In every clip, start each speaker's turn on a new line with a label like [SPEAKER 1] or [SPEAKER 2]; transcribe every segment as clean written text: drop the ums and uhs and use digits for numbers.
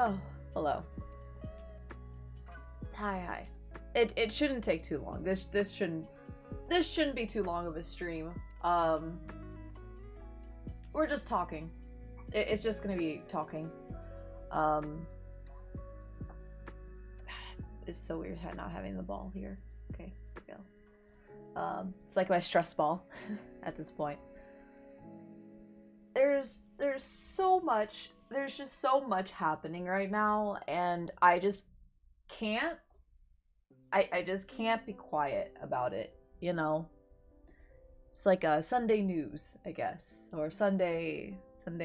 [SPEAKER 1] Oh, hello. Hi. It shouldn't take too long. This shouldn't be too long of a stream. We're just talking. It's just gonna be talking. It's so weird not having the ball here. Okay, here we go. It's like my stress ball at this point. There's so much. There's just so much happening right now, and I just can't. I just can't be quiet about it. You know. It's like a Sunday news, I guess, or Sunday vent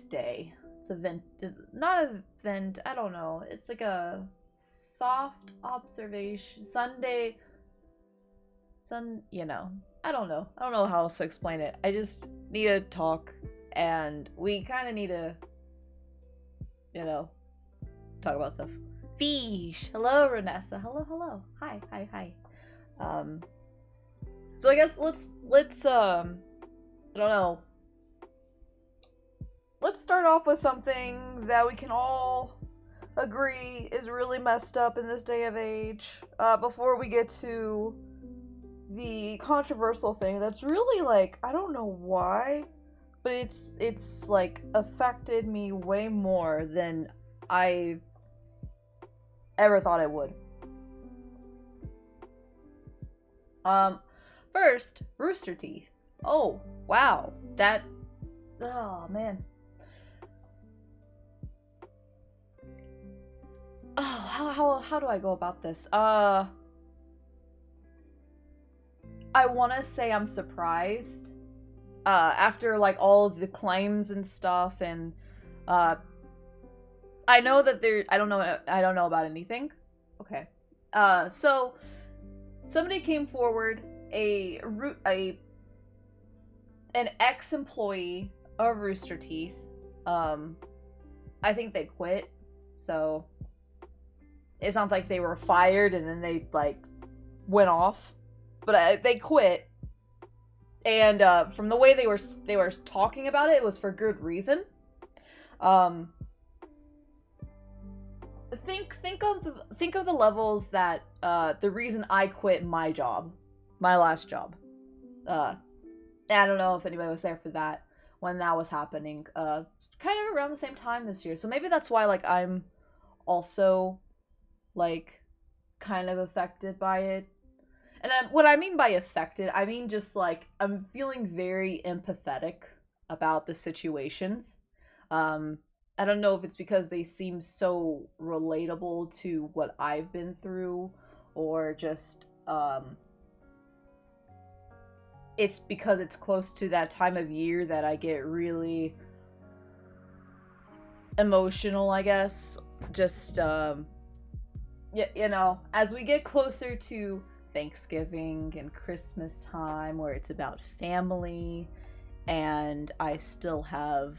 [SPEAKER 1] day. It's a vent, not a vent. I don't know. It's like a soft observation Sunday. You know. I don't know. I don't know how else to explain it. I just need to talk, and we kind of need to, you know, talk about stuff. Fish. Hello, Renessa. Hello. Hi. So I guess let's I don't know. Let's start off with something that we can all agree is really messed up in this day of age. Before we get to the controversial thing that's really, like, I don't know why, but it's like affected me way more than I ever thought it would. First, Rooster Teeth. Oh, wow. Oh, man. Oh, how do I go about this? I want to say I'm surprised. After, like, all of the claims and stuff, and, I know that I don't know about anything. Okay. So, somebody came forward, an ex-employee of Rooster Teeth. I think they quit, so it's not like they were fired and then they, like, went off. But they quit, and from the way they were talking about it, it was for good reason. Think of the levels that the reason I quit my last job. I don't know if anybody was there for that when that was happening. Kind of around the same time this year, so maybe that's why, like, I'm also, like, kind of affected by it. And what I mean by affected, I mean just, like, I'm feeling very empathetic about the situations. I don't know if it's because they seem so relatable to what I've been through, or just, it's because it's close to that time of year that I get really emotional, I guess. Just, you know, as we get closer to Thanksgiving and Christmas time, where it's about family, and I still have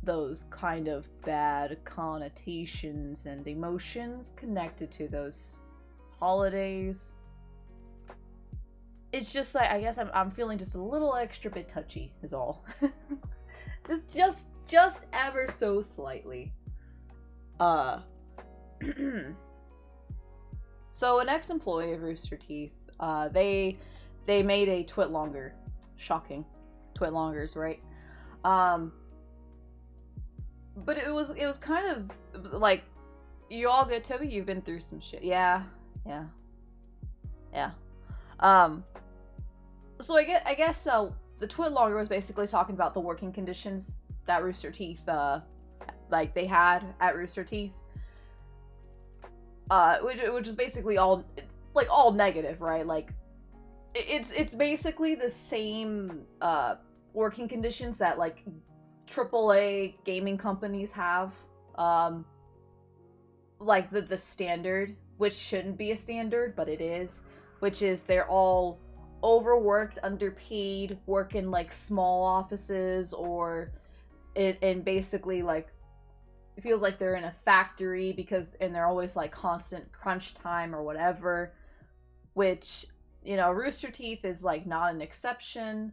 [SPEAKER 1] those kind of bad connotations and emotions connected to those holidays. It's just like, I guess I'm feeling just a little extra bit touchy is all. just ever so slightly. So an ex-employee of Rooster Teeth, they made a twit longer. Shocking. Twit longers, right? But it was kind of like, you all good, Toby? You've been through some shit. Yeah. So I guess the twit longer was basically talking about the working conditions that Rooster Teeth, like, they had at Rooster Teeth. Which is basically all negative, right? Like, it's basically the same working conditions that, like, AAA gaming companies have. Like the standard, which shouldn't be a standard, but it is, which is they're all overworked, underpaid, work in, like, small offices, or and basically, like, it feels like they're in a factory and they're always, like, constant crunch time or whatever, which, you know, Rooster Teeth is, like, not an exception.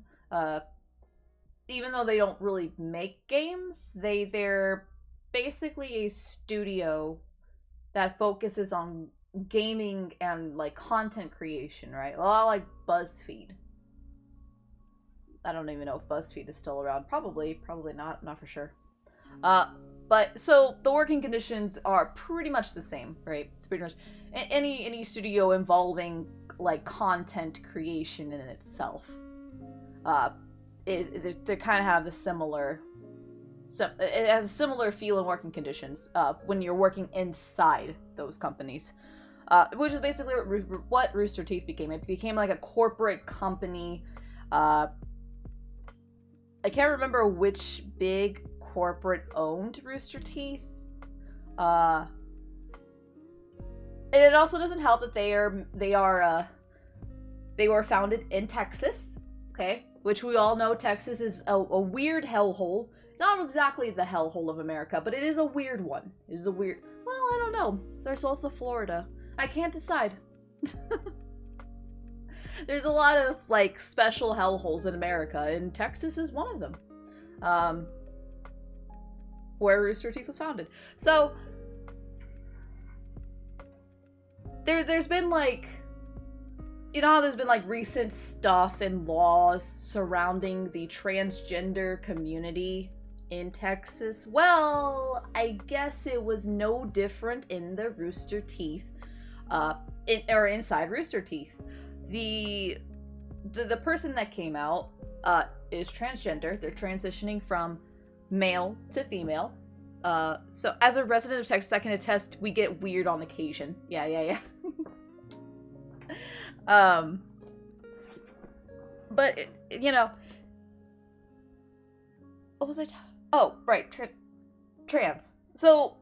[SPEAKER 1] even though they don't really make games, they're basically a studio that focuses on gaming and like content creation, right? A lot like BuzzFeed. I don't even know if BuzzFeed is still around. Probably not for sure. But so the working conditions are pretty much the same, right? It's pretty much any studio involving like content creation in itself. They kind of have the similar. So it has a similar feel and working conditions when you're working inside those companies, which is basically what Rooster Teeth became. It became like a corporate company. I can't remember which big corporate owned Rooster Teeth. And it also doesn't help that they were founded in Texas, okay? Which we all know Texas is a weird hellhole. Not exactly the hellhole of America, but it is a weird one. It is a weird... Well, I don't know. There's also Florida. I can't decide. There's a lot of, like, special hellholes in America, and Texas is one of them. Where Rooster Teeth was founded. So, there's been, like... You know how there's been, like, recent stuff and laws surrounding the transgender community in Texas? Well, I guess it was no different in the Rooster Teeth, or inside Rooster Teeth. The person that came out is transgender. They're transitioning from male to female. So as a resident of Texas, I can attest we get weird on occasion. Yeah. But you know, what was I? Oh, right, trans. So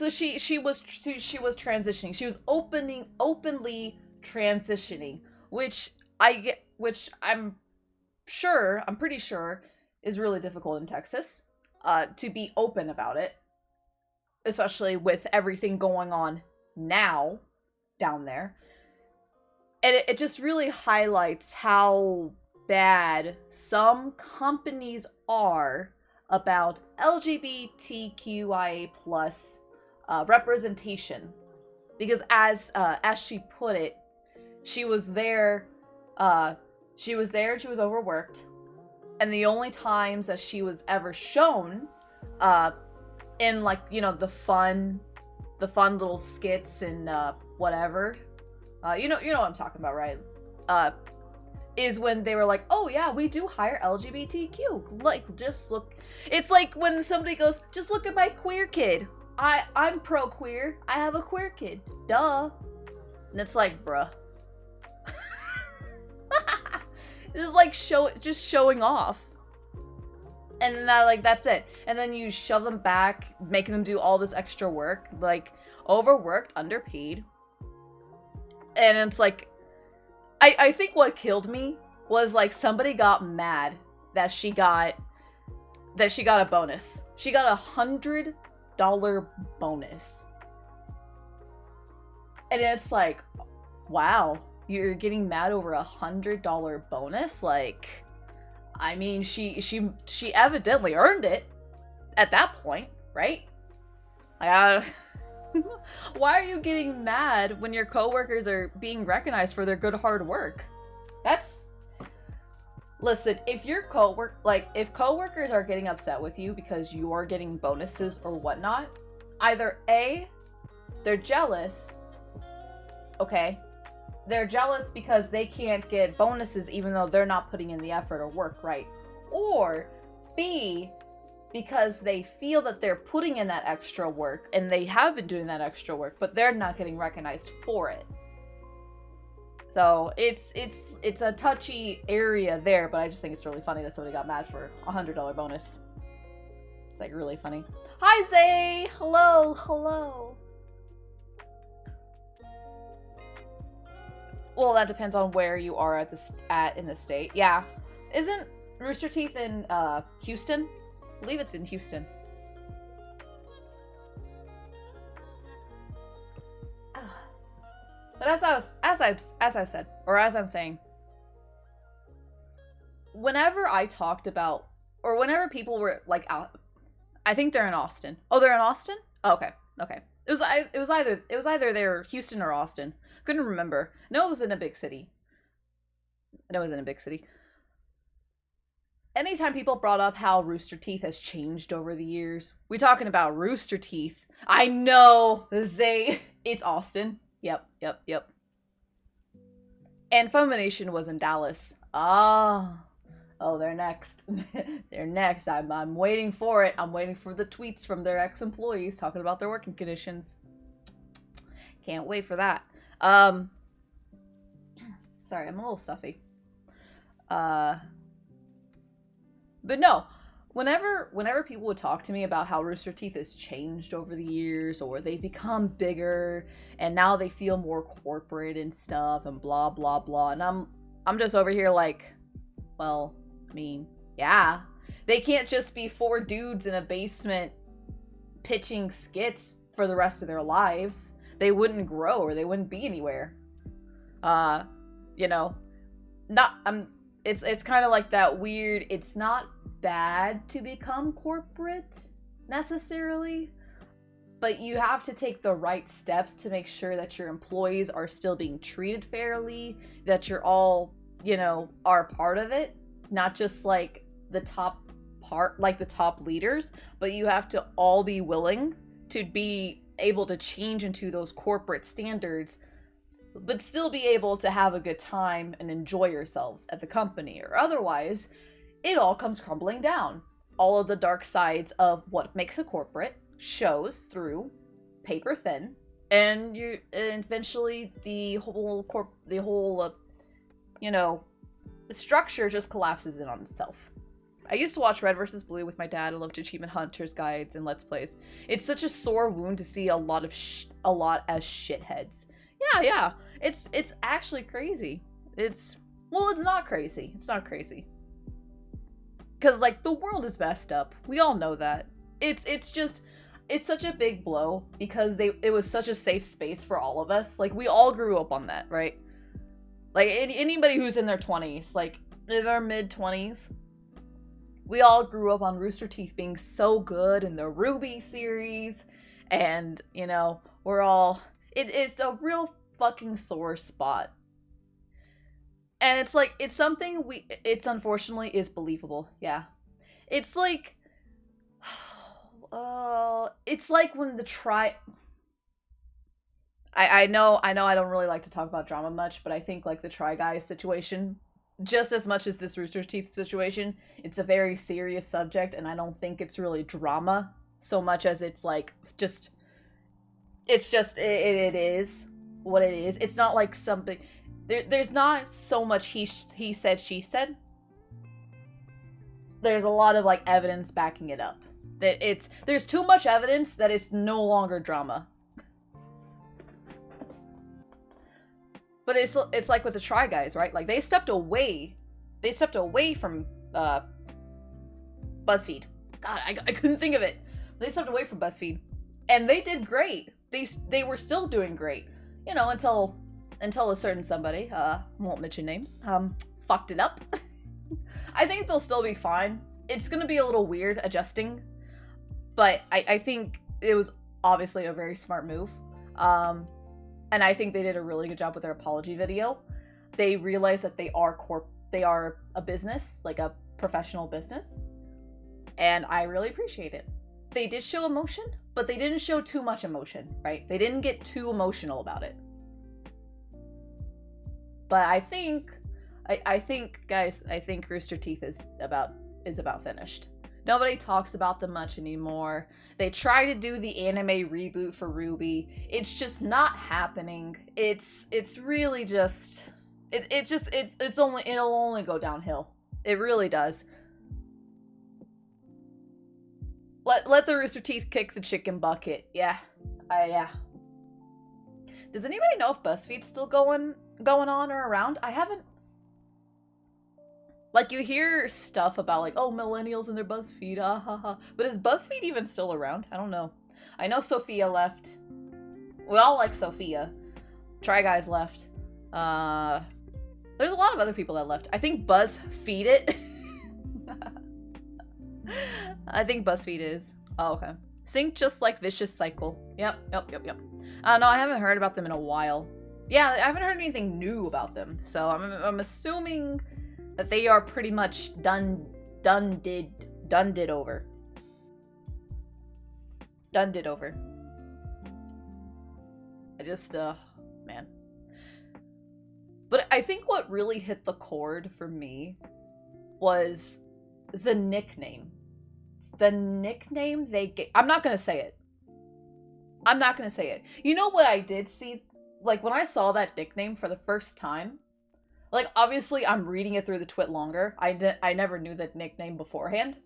[SPEAKER 1] she was transitioning. She was openly transitioning, which I'm pretty sure is really difficult in Texas, to be open about it, especially with everything going on now down there. And it just really highlights how bad some companies are about LGBTQIA plus representation. Because as she put it, she was there and she was overworked. And the only times that she was ever shown in, like, you know, the fun little skits and whatever. You know what I'm talking about, right? Is when they were like, oh yeah, we do hire LGBTQ. Like, just look. It's like when somebody goes, just look at my queer kid. I'm pro-queer. I have a queer kid. Duh. And it's like, bruh. This is like just showing off. And then that's it. And then you shove them back, making them do all this extra work, like overworked, underpaid. And it's like, I think what killed me was, like, somebody got mad that she got a bonus. She got $100 bonus. And it's like, wow, you're getting mad over $100 bonus? Like, I mean, she evidently earned it at that point, right? Why are you getting mad when your coworkers are being recognized for their good hard work? Listen, if if coworkers are getting upset with you because you're getting bonuses or whatnot, either A, they're jealous. Okay, they're jealous because they can't get bonuses even though they're not putting in the effort or work, right? Or B, because they feel that they're putting in that extra work and they have been doing that extra work, but they're not getting recognized for it. So it's a touchy area there, but I just think it's really funny that somebody got mad for $100 bonus. It's like really funny. Hi Zay! Hello. Well, that depends on where you are in the state. Yeah. Isn't Rooster Teeth in Houston? I believe it's in Houston. But as I said, or as I'm saying, whenever I talked about, or whenever people were like out, I think they're in Austin. Oh, they're in Austin? Oh, okay. Okay. It was either they were Houston or Austin. Couldn't remember. No, it was in a big city. No, it was in a big city. Anytime people brought up how Rooster Teeth has changed over the years, we talking about Rooster Teeth. I know, it's Austin. Yep. And Fomination was in Dallas. Oh, they're next. They're next. I'm waiting for it. I'm waiting for the tweets from their ex-employees talking about their working conditions. Can't wait for that. Sorry, I'm a little stuffy. But no, whenever people would talk to me about how Rooster Teeth has changed over the years, or they've become bigger and now they feel more corporate and stuff and blah blah blah, and I'm just over here like, well, I mean, yeah, they can't just be 4 dudes in a basement pitching skits for the rest of their lives. They wouldn't grow, or they wouldn't be anywhere. You know, it's kind of like that weird, it's not bad to become corporate necessarily, but you have to take the right steps to make sure that your employees are still being treated fairly, that you're all, you know, are part of it, not just like the top part, like the top leaders, but you have to all be willing to be able to change into those corporate standards, but still be able to have a good time and enjoy yourselves at the company, or otherwise it all comes crumbling down. All of the dark sides of what makes a corporate shows through paper thin, and eventually the whole you know, the structure just collapses in on itself. I used to watch Red vs. Blue with my dad. I loved Achievement Hunters guides and Let's Plays. It's such a sore wound to see a lot as shitheads. Yeah. It's actually crazy. It's not crazy. It's not crazy. Cause like the world is messed up. We all know that. It's such a big blow because it was such a safe space for all of us. Like we all grew up on that, right? Like anybody who's in their 20s, like in their mid-20s, we all grew up on Rooster Teeth being so good in the Ruby series, and you know, we're all it's a real fucking sore spot. And it's like, it's something it's unfortunately is believable. Yeah. It's like, it's like when I know I don't really like to talk about drama much, but I think like the Try Guys situation, just as much as this Rooster Teeth situation, it's a very serious subject, and I don't think it's really drama so much as it's like, it is what it is. It's not like something... There's not so much he said, she said. There's a lot of like evidence backing it up. There's too much evidence that it's no longer drama. But it's like with the Try Guys, right? Like they stepped away from BuzzFeed. God, I couldn't think of it. They stepped away from BuzzFeed, and they did great. They were still doing great, you know, until a certain somebody, won't mention names, fucked it up. I think they'll still be fine. It's gonna be a little weird adjusting, but I think it was obviously a very smart move. And I think they did a really good job with their apology video. They realized that they are a business, like a professional business, and I really appreciate it. They did show emotion, but they didn't show too much emotion, right? They didn't get too emotional about it. But I think, guys, I think Rooster Teeth is about finished. Nobody talks about them much anymore. They try to do the anime reboot for Ruby. It's just not happening. It's really just, it'll only go downhill. It really does. Let the Rooster Teeth kick the chicken bucket. Yeah. Yeah. Does anybody know if BuzzFeed's still going on or around? I haven't. Like, you hear stuff about like, oh, millennials and their BuzzFeed, but is BuzzFeed even still around? I don't know. I know Sophia left. We all like Sophia. Try Guys left. There's a lot of other people that left. I think BuzzFeed It I think BuzzFeed is. Oh, okay. Sync just like Vicious Cycle. Yep. No, I haven't heard about them in a while. Yeah, I haven't heard anything new about them, so I'm assuming that they are pretty much done over. I just, man. But I think what really hit the chord for me was the nickname. The nickname they gave. I'm not gonna say it. You know what I did see? Like, when I saw that nickname for the first time, like, obviously I'm reading it through the twit longer. I never knew that nickname beforehand.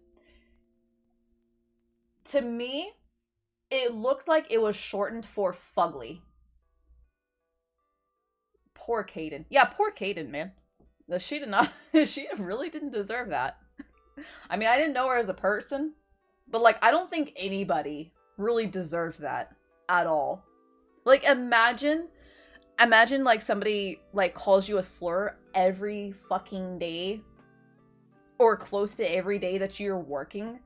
[SPEAKER 1] To me, it looked like it was shortened for Fugly. Poor Kaden. Yeah, poor Kaden, man. She did not. She really didn't deserve that. I mean, I didn't know her as a person, but, like, I don't think anybody really deserves that at all. Like, imagine, like, somebody, like, calls you a slur every fucking day, or close to every day that you're working,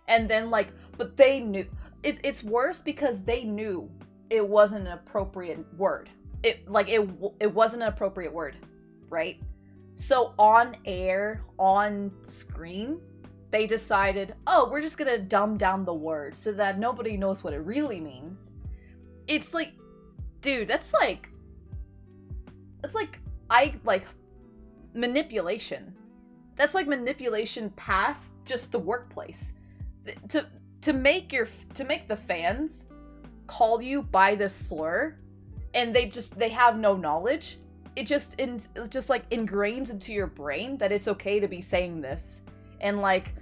[SPEAKER 1] and then, like, but they knew. It's worse because they knew it wasn't an appropriate word. It wasn't an appropriate word, right? So on air, on screen, they decided, oh, we're just gonna dumb down the word so that nobody knows what it really means. It's like, dude, that's like manipulation. That's like manipulation past just the workplace. To make the fans call you by this slur, and they have no knowledge. It just like ingrains into your brain that it's okay to be saying this. And like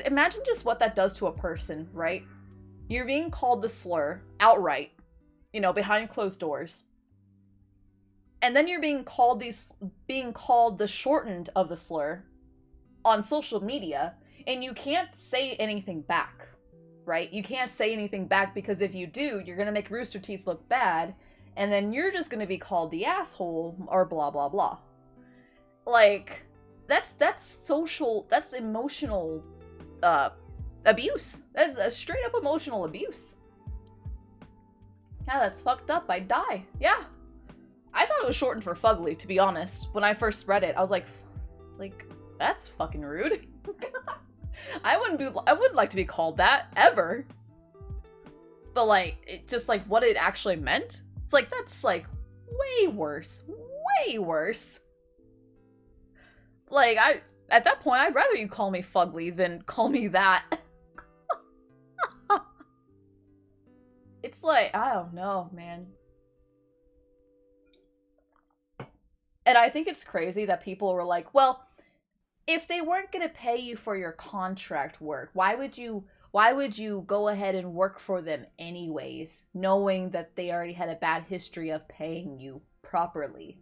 [SPEAKER 1] imagine just what that does to a person, right? You're being called the slur outright, you know, behind closed doors. And then you're being called the shortened of the slur on social media, and you can't say anything back, right? You can't say anything back because if you do, you're gonna make Rooster Teeth look bad, and then you're just gonna be called the asshole or blah blah blah. Like, that's emotional abuse. That's a straight up emotional abuse. Yeah, that's fucked up. I'd die. Yeah. I thought it was shortened for Fugly, to be honest. When I first read it, I was like, that's fucking rude. I wouldn't like to be called that, ever. But, like, it just, like, what it actually meant? It's like, that's, like, way worse. Way worse. Like, at that point, I'd rather you call me Fugly than call me that. It's like, I don't know, man. And I think it's crazy that people were like, well, if they weren't going to pay you for your contract work, why would you go ahead and work for them anyways, knowing that they already had a bad history of paying you properly?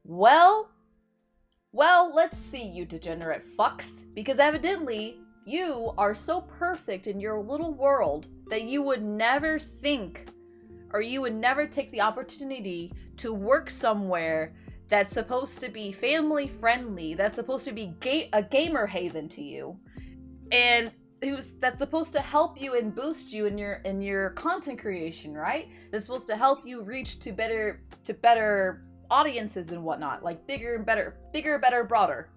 [SPEAKER 1] Well, let's see, you degenerate fucks, because evidently you are so perfect in your little world that you would never think, or you would never take the opportunity to work somewhere that's supposed to be family friendly, that's supposed to be a gamer haven to you, and that's supposed to help you and boost you in your content creation, right? That's supposed to help you reach to better audiences and whatnot, like bigger, better, broader.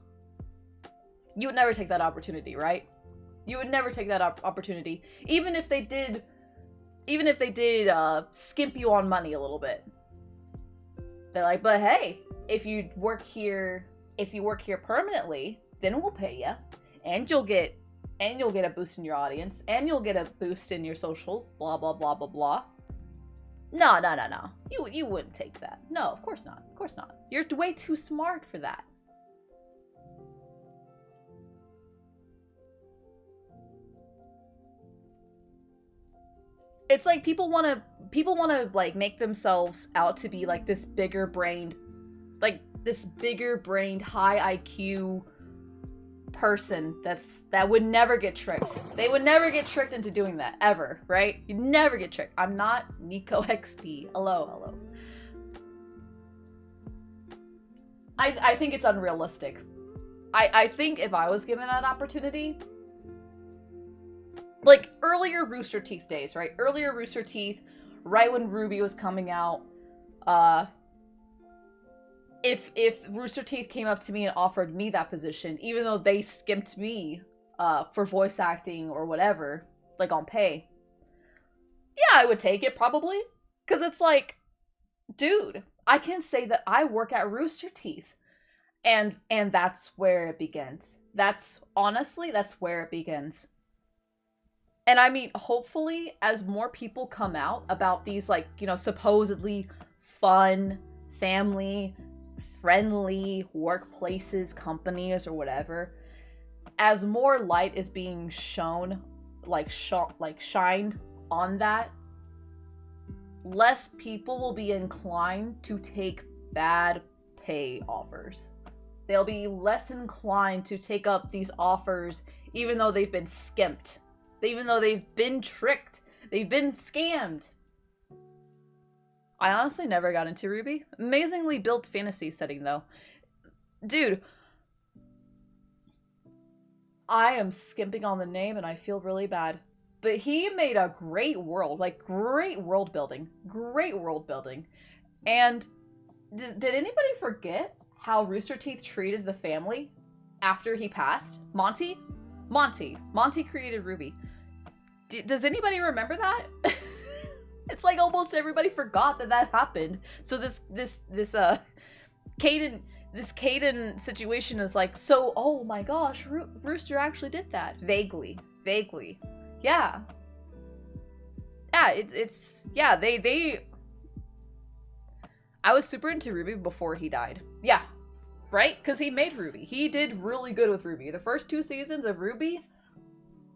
[SPEAKER 1] You would never take that opportunity, right? You would never take that opportunity, even if they did skimp you on money a little bit. They're like, but hey, if you work here permanently, then we'll pay you, and you'll get a boost in your audience, and you'll get a boost in your socials, blah blah blah blah blah. No. You wouldn't take that. No, of course not. Of course not. You're way too smart for that. It's like people want to like make themselves out to be like this bigger brained, high IQ person that would never get tricked. They would never get tricked into doing that, ever, right? You'd never get tricked. I'm not Nico XP. Hello. I think it's unrealistic. I think if I was given that opportunity, like earlier Rooster Teeth days, right? Earlier Rooster Teeth, right when RWBY was coming out, if Rooster Teeth came up to me and offered me that position, even though they skimped me for voice acting or whatever, like on pay, yeah, I would take it probably. Because it's like, dude, I can say that I work at Rooster Teeth. And that's where it begins. That's where it begins. And I mean, hopefully, as more people come out about these, like, you know, supposedly fun, family-friendly workplaces, companies, or whatever, as more light is being shown, shined on that, less people will be inclined to take bad pay offers. They'll be less inclined to take up these offers even though they've been skimped. Even though they've been tricked. They've been scammed. I honestly never got into RWBY. Amazingly built fantasy setting though. Dude. I am skimping on the name and I feel really bad. But he made a great world. Like, great world building. Great world building. And did anybody forget how Rooster Teeth treated the family after he passed? Monty created RWBY. Does anybody remember that? It's like almost everybody forgot that happened. So this Caden situation is like, so, oh my gosh, Rooster actually did that. Vaguely. Yeah. Yeah, they I was super into RWBY before he died. Yeah, right? Because he made RWBY. He did really good with RWBY. The first 2 seasons of RWBY,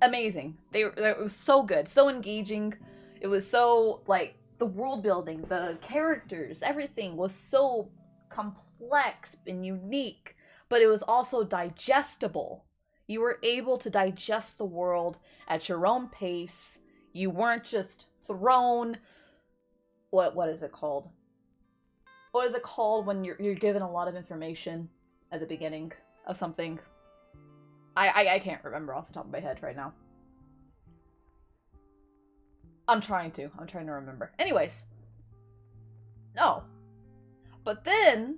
[SPEAKER 1] amazing. It was so good, so engaging. It was so, like, the world building, the characters, everything was so complex and unique, but it was also digestible. You were able to digest the world at your own pace. You weren't just thrown, what is it called? What is it called when you're given a lot of information at the beginning of something? I can't remember off the top of my head right now. I'm trying to remember. Anyways. No. But then,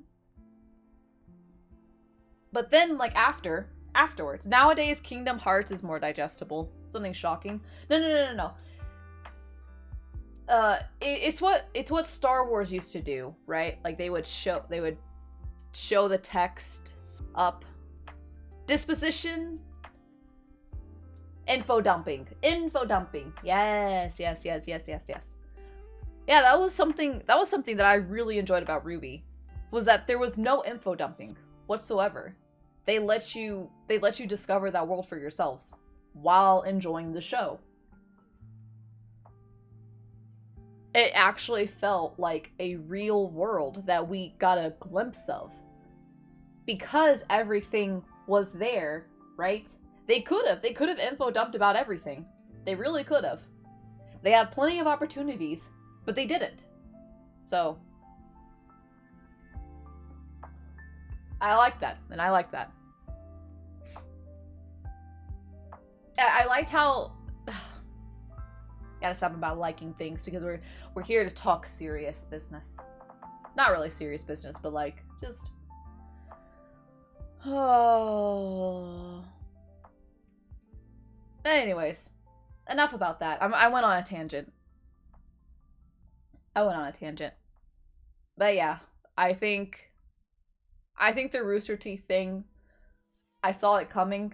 [SPEAKER 1] like, afterwards. Nowadays, Kingdom Hearts is more digestible. Something shocking. No. It's what Star Wars used to do, right? Like, they would show the text up. Disposition. Info dumping. Yes. Yeah, that was something that I really enjoyed about RWBY, was that there was no info dumping whatsoever. They let you discover that world for yourselves while enjoying the show. It actually felt like a real world that we got a glimpse of. Because everything was there, right? They could have info dumped about everything. They really could have. They had plenty of opportunities, but they didn't. So, I like that, and I like that. I liked how... Gotta stop about liking things, because we're here to talk serious business. Not really serious business, but like, just... Oh... Anyways, enough about that. I went on a tangent. But yeah, I think the Rooster Teeth thing, I saw it coming.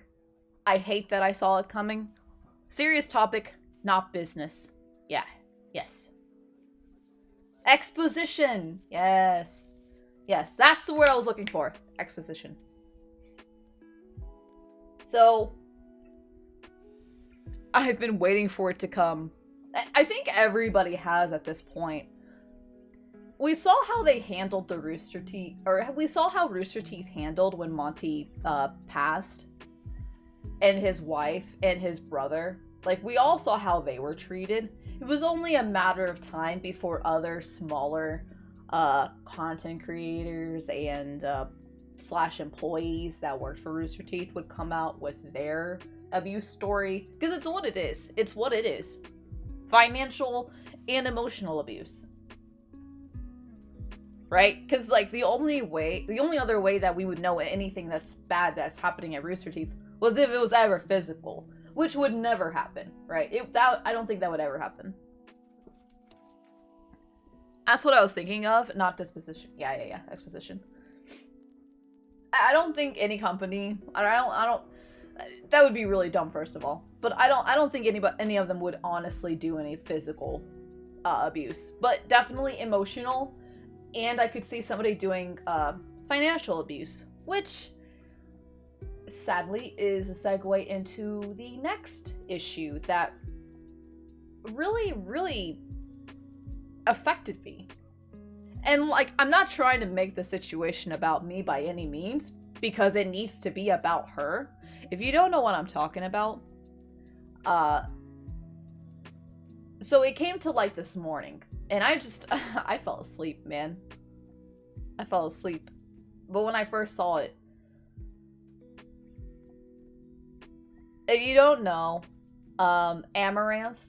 [SPEAKER 1] I hate that I saw it coming. Serious topic, not business. Yeah, yes. Exposition! Yes. Yes, that's the word I was looking for. Exposition. So, I've been waiting for it to come. I think everybody has at this point. We saw how they handled the Rooster Teeth, or we saw how Rooster Teeth handled when Monty passed, and his wife and his brother. Like, we all saw how they were treated. It was only a matter of time before other smaller content creators and slash employees that worked for Rooster Teeth would come out with their abuse story, because it's what it is. It's what it is. Financial and emotional abuse. Right? Because, like, the only other way that we would know anything that's bad that's happening at Rooster Teeth was if it was ever physical, which would never happen, right? I don't think that would ever happen. That's what I was thinking of, not disposition. Yeah, exposition. I don't think any company, I don't, that would be really dumb, first of all. But I don't think any of them would honestly do any physical abuse. But definitely emotional, and I could see somebody doing financial abuse, which sadly is a segue into the next issue that really, really affected me. And, like, I'm not trying to make the situation about me by any means, because it needs to be about her. If you don't know what I'm talking about, so it came to light this morning, and I fell asleep, man. I fell asleep. But when I first saw it, if you don't know, Amaranth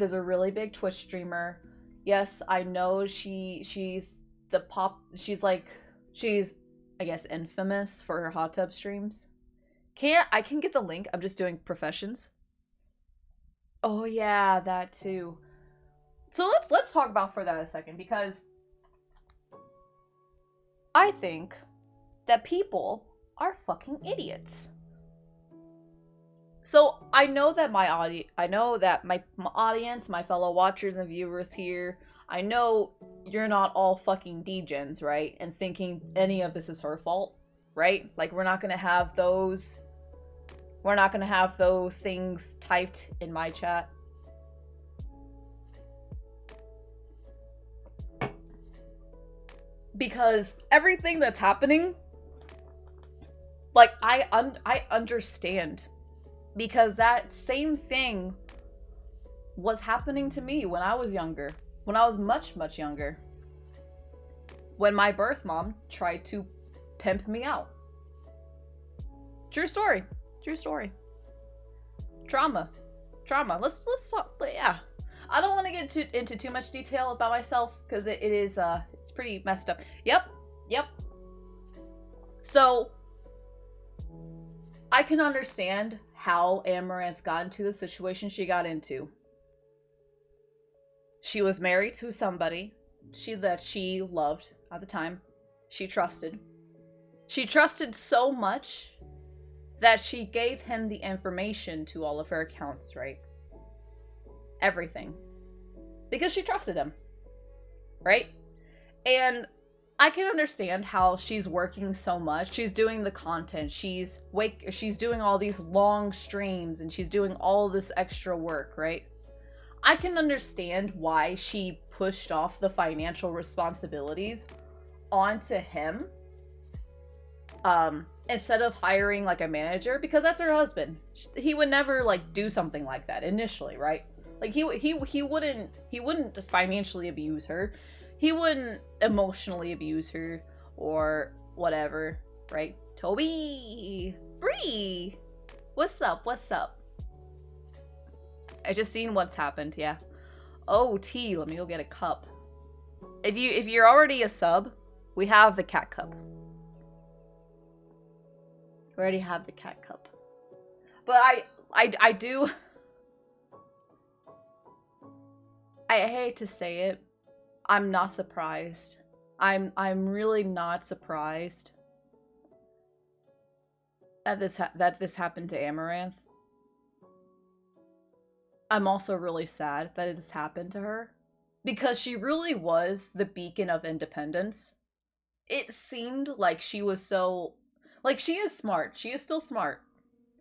[SPEAKER 1] is a really big Twitch streamer. Yes, I know she's I guess infamous for her hot tub streams. I can get the link. I'm just doing professions. Oh yeah, that too. So let's talk about for that a second, because I think that people are fucking idiots. So I know that my audience, my fellow watchers and viewers here, I know you're not all fucking degens, right? And thinking any of this is her fault, right? Like, we're not gonna have those things typed in my chat. Because everything that's happening, like, I understand. Because that same thing was happening to me when I was younger. When I was much, much younger. When my birth mom tried to pimp me out. True story. True story. Trauma. Let's talk, yeah. I don't want to get into too much detail about myself, because it's pretty messed up. Yep. So, I can understand how Amaranth got into the situation she got into. She was married to somebody that she loved at the time. She trusted. She trusted so much that she gave him the information to all of her accounts, right? Everything. Because she trusted him. Right? And I can understand how she's working so much. She's doing the content. She's doing all these long streams, and she's doing all this extra work, right? I can understand why she pushed off the financial responsibilities onto him, instead of hiring like a manager, because that's her husband. He would never like do something like that initially, right? Like he wouldn't financially abuse her. He wouldn't emotionally abuse her or whatever, right? Toby! Bree! What's up? I just seen what's happened, yeah. Oh, tea, let me go get a cup. If you're already a sub, we have the cat cup. We already have the cat cup. But I do... I hate to say it, I'm not surprised. I'm really not surprised that this happened to Amaranth. I'm also really sad that this happened to her, because she really was the beacon of independence. It seemed like she was so... Like, she is smart. She is still smart.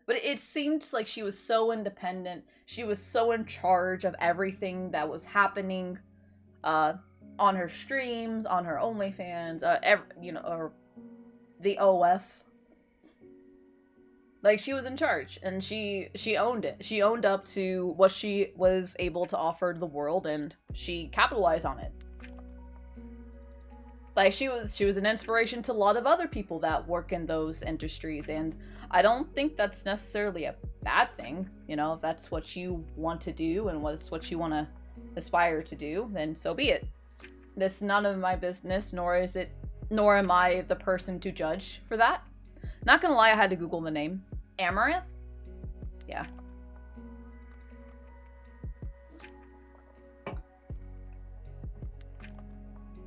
[SPEAKER 1] But it seemed like she was so independent. She was so in charge of everything that was happening on her streams, on her OnlyFans, or the OF. Like, she was in charge, and she owned it. She owned up to what she was able to offer the world, and she capitalized on it. Like she was an inspiration to a lot of other people that work in those industries, and I don't think that's necessarily a bad thing. You know, if that's what you want to do and what you want to aspire to do, then so be it. This is none of my business, nor am I the person to judge for that. Not gonna lie, I had to Google the name. Amaranth? Yeah.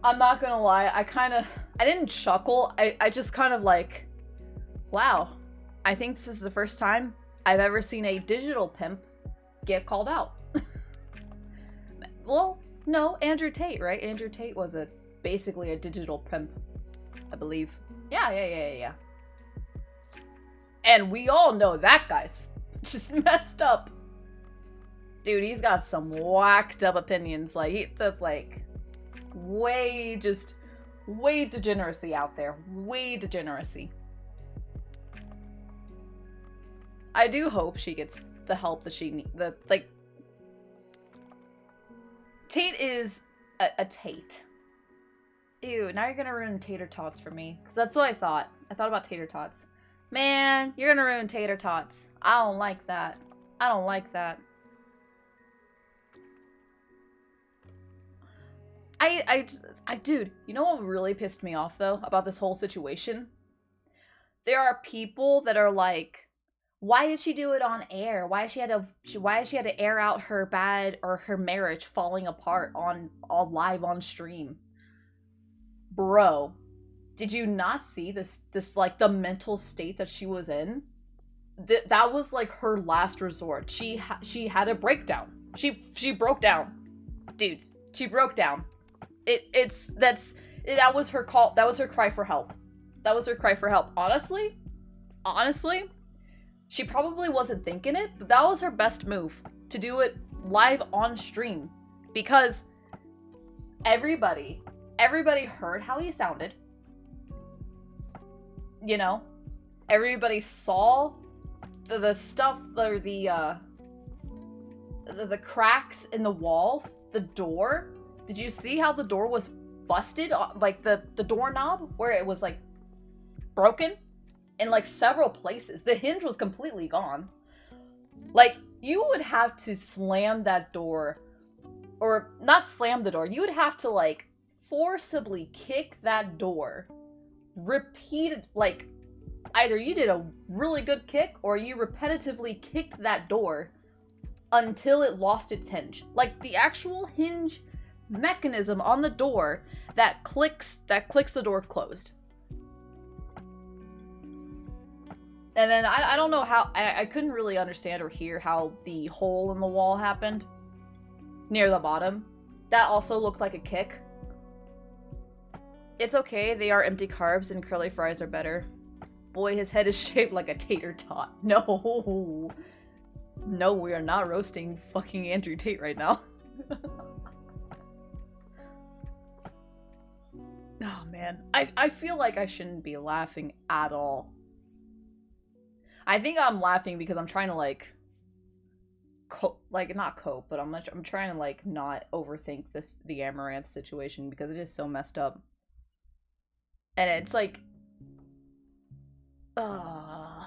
[SPEAKER 1] I'm not gonna lie, I didn't chuckle, I just kind of like, wow, I think this is the first time I've ever seen a digital pimp get called out. Well, no, Andrew Tate, right? Andrew Tate was basically a digital pimp, I believe. Yeah. And we all know that guy's just messed up. Dude, he's got some whacked up opinions, like, that's like, way degeneracy out there. Way degeneracy. I do hope she gets the help that she needs. Like, Tate is a Tate. Ew, now you're gonna ruin tater tots for me. Because that's what I thought. I thought about tater tots. Man, you're gonna ruin tater tots. I don't like that. I don't like that. Dude, you know what really pissed me off, though, about this whole situation? There are people that are like, why did she do it on air? Why she had to air out her her marriage falling apart on live on stream? Bro, did you not see this like the mental state that she was in? That was like her last resort. She had a breakdown. She broke down. Dude, she broke down. That was her call. That was her cry for help. That was her cry for help. Honestly, she probably wasn't thinking it, but that was her best move, to do it live on stream, because everybody heard how he sounded. You know, everybody saw the stuff, the cracks in the walls, the door. Did you see how the door was busted? Like the doorknob, where it was like broken in like several places. The hinge was completely gone. Like, you would have to slam that door, or not slam the door, you would have to like forcibly kick that door. Repeated, like, either you did a really good kick or you repetitively kicked that door until it lost its hinge. Like, the actual hinge mechanism on the door that clicks the door closed. And then I don't know how, I couldn't really understand or hear how the hole in the wall happened near the bottom. That also looked like a kick. It's okay, they are empty carbs and curly fries are better. Boy, his head is shaped like a tater tot. No. No, we are not roasting fucking Andrew Tate right now. Oh man, I feel like I shouldn't be laughing at all. I think I'm laughing because I'm trying to like not cope, but I'm trying to like not overthink the Amaranth situation, because it is so messed up. And it's like, on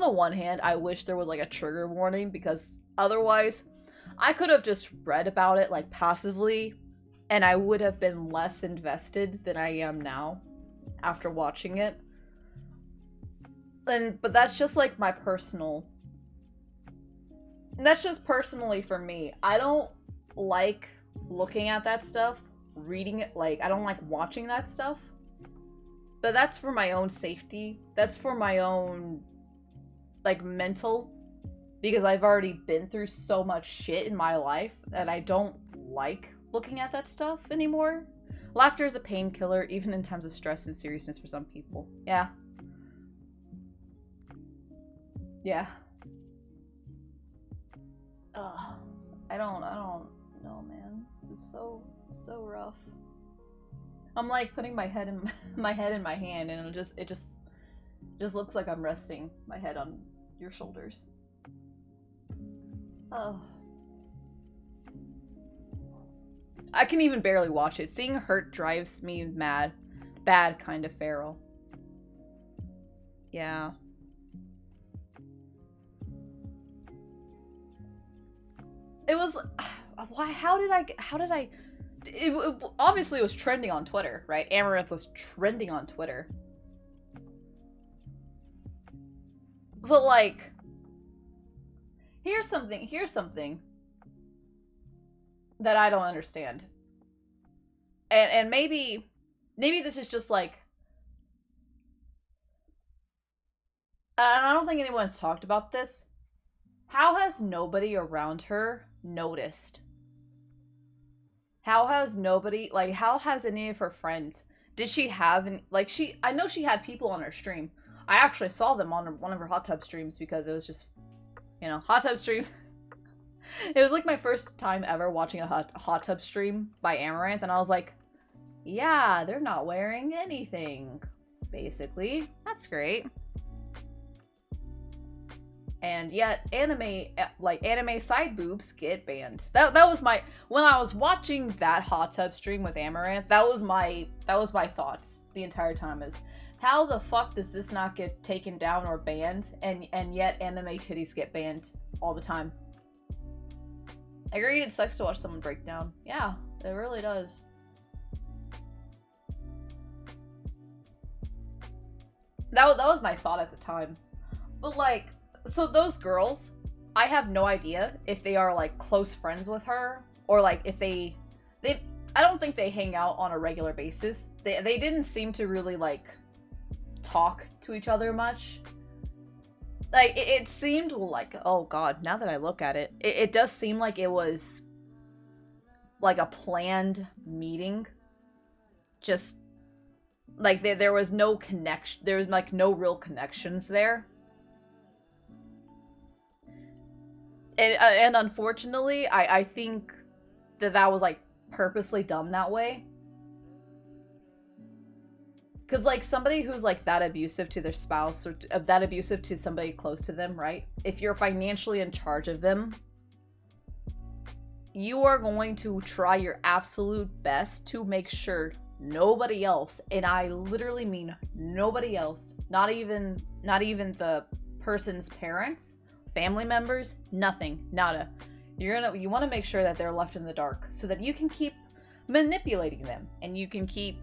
[SPEAKER 1] the one hand, I wish there was like a trigger warning, because otherwise I could have just read about it like passively and I would have been less invested than I am now after watching it. But that's just like my personal, that's just personally for me. I don't like looking at that stuff, reading it, like I don't like watching that stuff. But that's for my own safety. That's for my own like mental, because I've already been through so much shit in my life that I don't like looking at that stuff anymore. Laughter is a painkiller, even in times of stress and seriousness for some people. Yeah. Yeah. Ugh. I don't know, man. It's so rough. I'm like putting my head in my hand, and it just looks like I'm resting my head on your shoulders. Oh. I can even barely watch it. Seeing hurt drives me mad. Bad kind of feral. Yeah. It was... Why? How did I... It obviously was trending on Twitter, right? Amaranth was trending on Twitter. But, like... Here's something that I don't understand. And maybe this is just, like... And I don't think anyone's talked about this. How has nobody around her noticed? How has nobody, like, how has any of her friends, did she have, like, I know she had people on her stream. I actually saw them on one of her hot tub streams because it was just, you know, hot tub stream. It was, like, my first time ever watching a hot tub stream by Amaranth, and I was like, yeah, they're not wearing anything, basically. That's great. And yet, anime side boobs get banned. That was my, when I was watching that hot tub stream with Amaranth, that was my thoughts the entire time is, how the fuck does this not get taken down or banned, and yet anime titties get banned all the time? I agree, it sucks to watch someone break down. Yeah, it really does. That was my thought at the time. But, like, so those girls, I have no idea if they are, like, close friends with her, or, like, if they I don't think they hang out on a regular basis. They didn't seem to really, like, talk to each other much. Like, it seemed like, oh god, now that I look at it, it does seem like it was, like, a planned meeting. Just, like, there was no connection, there was, like, no real connections there. And unfortunately, I think that was, like, purposely done that way. Because, like, somebody who's, like, that abusive to their spouse, or that abusive to somebody close to them, right? If you're financially in charge of them, you are going to try your absolute best to make sure nobody else, and I literally mean nobody else, not even the person's parents, family members, nothing, nada. You want to make sure that they're left in the dark so that you can keep manipulating them and you can keep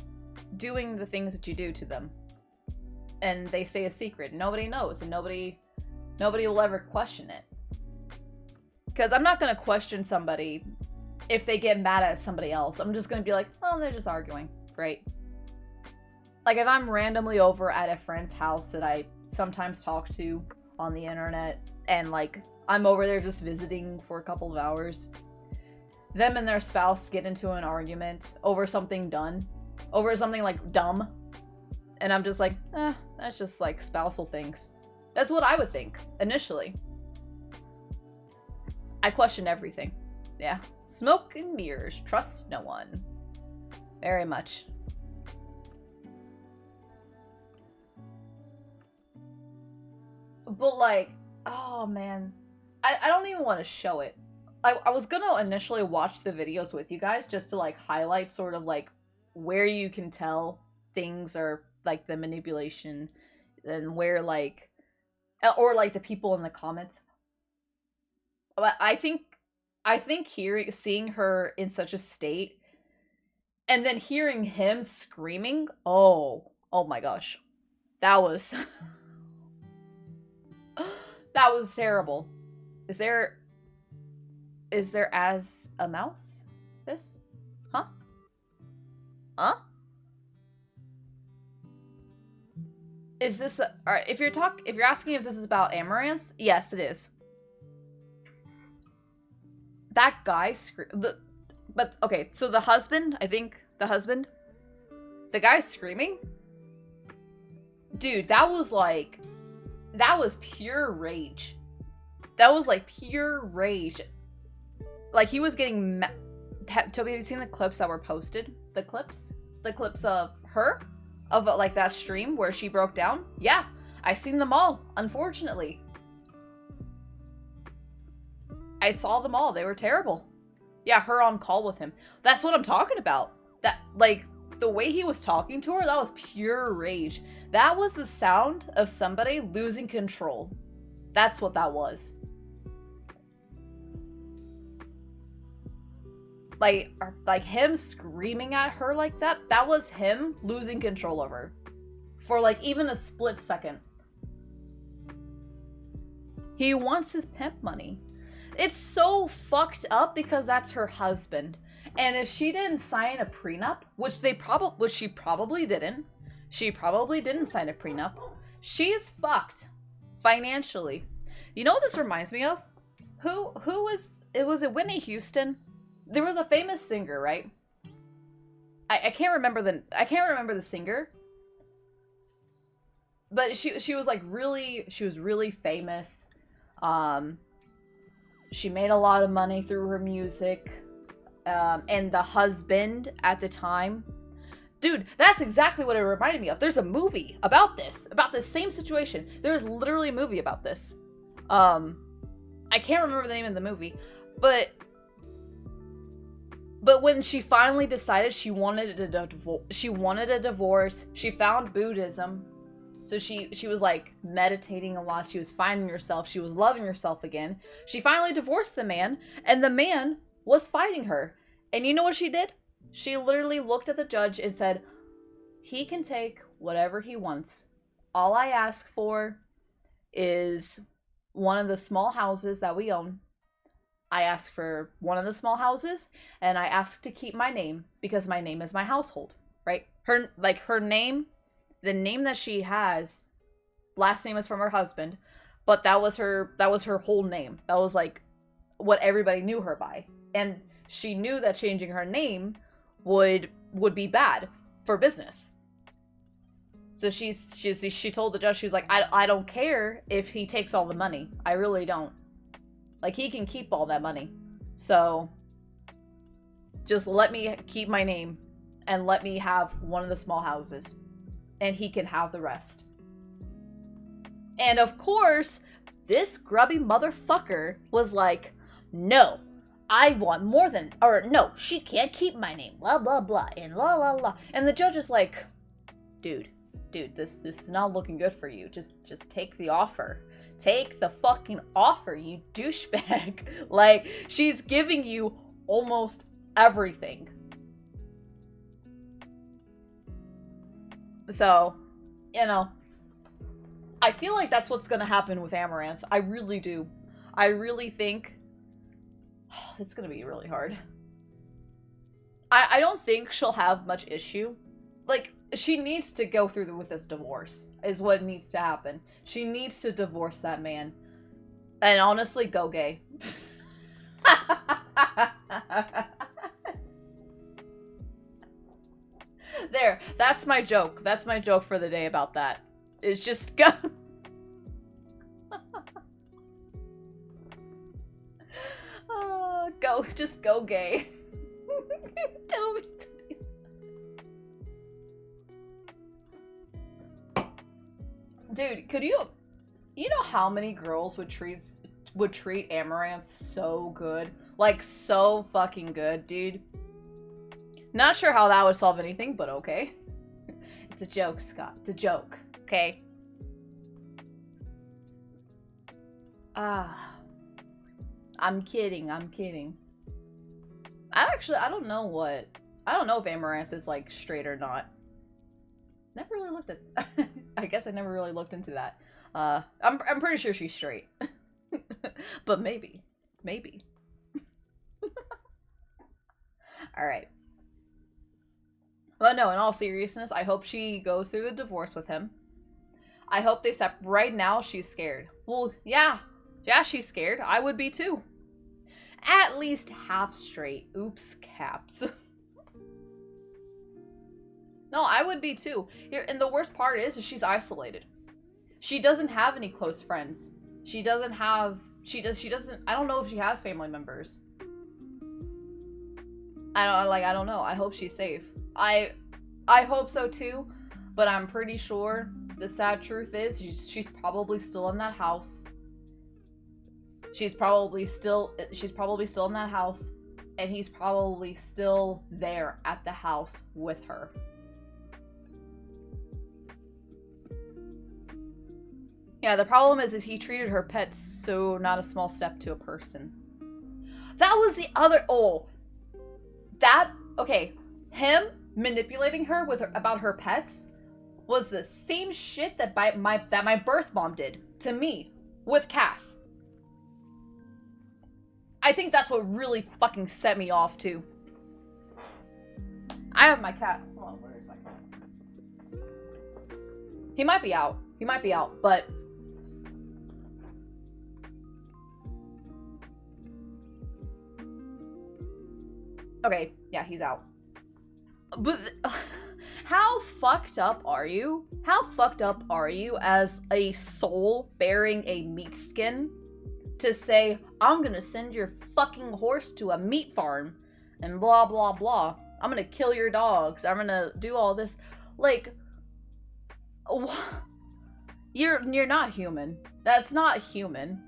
[SPEAKER 1] doing the things that you do to them. And they stay a secret. Nobody knows, and nobody will ever question it. Because I'm not going to question somebody if they get mad at somebody else. I'm just going to be like, oh, they're just arguing. Great. Like, if I'm randomly over at a friend's house that I sometimes talk to on the internet, and, like, I'm over there just visiting for a couple of hours, them and their spouse get into an argument over something like dumb, and I'm just like, that's just, like, spousal things. That's what I would think initially. I question everything. Yeah. Smoke and mirrors. Trust no one. Very much. But, like, oh man, I don't even want to show it. I was gonna initially watch the videos with you guys just to, like, highlight sort of, like, where you can tell things are, like, the manipulation, and where, like, or, like, the people in the comments. But I think seeing her in such a state, and then hearing him screaming, oh my gosh, that was that was terrible. Is there as a mouth? This? Huh? Huh? Is this alright, if you're asking if this is about Amaranth, yes it is. That guy but okay, so the husband, the guy screaming, dude, that was pure rage. That was, like, pure rage. Like, he was getting Toby, have you seen the clips that were posted? The clips of her? Of, like, that stream where she broke down? Yeah, I've seen them all, unfortunately. I saw them all. They were terrible. Yeah, her on call with him. That's what I'm talking about. That, like, the way he was talking to her, that was pure rage. That was the sound of somebody losing control. That's what that was. Like him screaming at her like that, that was him losing control of her. For like even a split second. He wants his pimp money. It's so fucked up because that's her husband. And if she didn't sign a prenup, which she probably didn't. She probably didn't sign a prenup. She's fucked financially. You know what this reminds me of? Who was it Whitney Houston? There was a famous singer, right? I can't remember the singer. But she was like really famous. She made a lot of money through her music. And the husband at the time. Dude, that's exactly what it reminded me of. There's a movie about this same situation. There's literally a movie about this. I can't remember the name of the movie, but when she finally decided she wanted a divorce, she found Buddhism. So she was like meditating a lot. She was finding herself. She was loving herself again. She finally divorced the man, and the man was fighting her. And you know what she did? She literally looked at the judge and said, he can take whatever he wants. All I ask for is one of the small houses that we own. I ask for one of the small houses, and I ask to keep my name because my name is my household, right? Her name, the name that she has, last name is from her husband, but that was her whole name. That was like what everybody knew her by. And she knew that changing her name would be bad for business. So she told the judge, she was like, I don't care if he takes all the money. I really don't. Like, he can keep all that money. So just let me keep my name and let me have one of the small houses. And he can have the rest. And of course, this grubby motherfucker was like, no, I want more than, or no, she can't keep my name, blah, blah, blah, and la, la, la. And the judge is like, dude, this is not looking good for you. Just take the offer. Take the fucking offer, you douchebag. Like, she's giving you almost everything. So, you know, I feel like that's what's gonna happen with Amaranth. I really do. I really think it's gonna be really hard. I don't think she'll have much issue. Like, she needs to go through with this divorce, is what needs to happen. She needs to divorce that man. And honestly, go gay. There, that's my joke. That's my joke for the day about that. It's just go. Just go gay. Tell me. Dude, could you know how many girls would treat Amaranth so good? Like, so fucking good, dude. Not sure how that would solve anything, but okay. It's a joke, Scott. It's a joke, okay? I'm kidding. I don't know if Amaranth is, like, straight or not. Never really looked at I guess I never really looked into that. I'm pretty sure she's straight. But maybe. Alright. But no, in all seriousness, I hope she goes through the divorce with him. I hope they right now she's scared. Well, yeah, she's scared. I would be too. At least half straight. Oops, caps. No, I would be too. And the worst part is she's isolated. She doesn't have any close friends. She doesn't, I don't know if she has family members. I don't know. I hope she's safe. I hope so too, but I'm pretty sure the sad truth is she's probably still in that house. She's probably still in that house, and he's probably still there at the house with her. Yeah, the problem is he treated her pets so not a small step to a person. That was the other, okay, him manipulating her with about her pets was the same shit that my birth mom did to me with Cass. I think that's what really fucking set me off too. I have my cat. Hold on, where is my cat? He might be out. He might be out, but okay, yeah, he's out. But how fucked up are you? How fucked up are you as a soul bearing a meat skin to say, I'm gonna send your fucking horse to a meat farm and blah blah blah. I'm gonna kill your dogs. I'm gonna do all this. Like, you're not human. That's not human.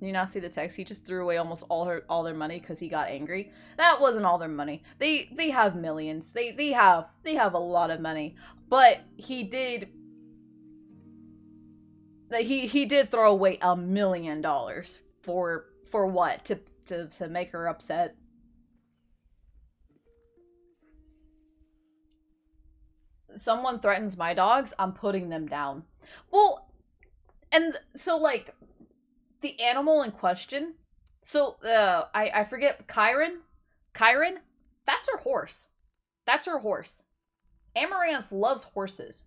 [SPEAKER 1] You not see the text? He just threw away almost all their money because he got angry. That wasn't all their money. They have millions. They have a lot of money. But he did throw away $1 million for what? To make her upset. Someone threatens my dogs, I'm putting them down. Well, and so like the animal in question, so I forget, Kyron, that's her horse. That's her horse. Amaranth loves horses.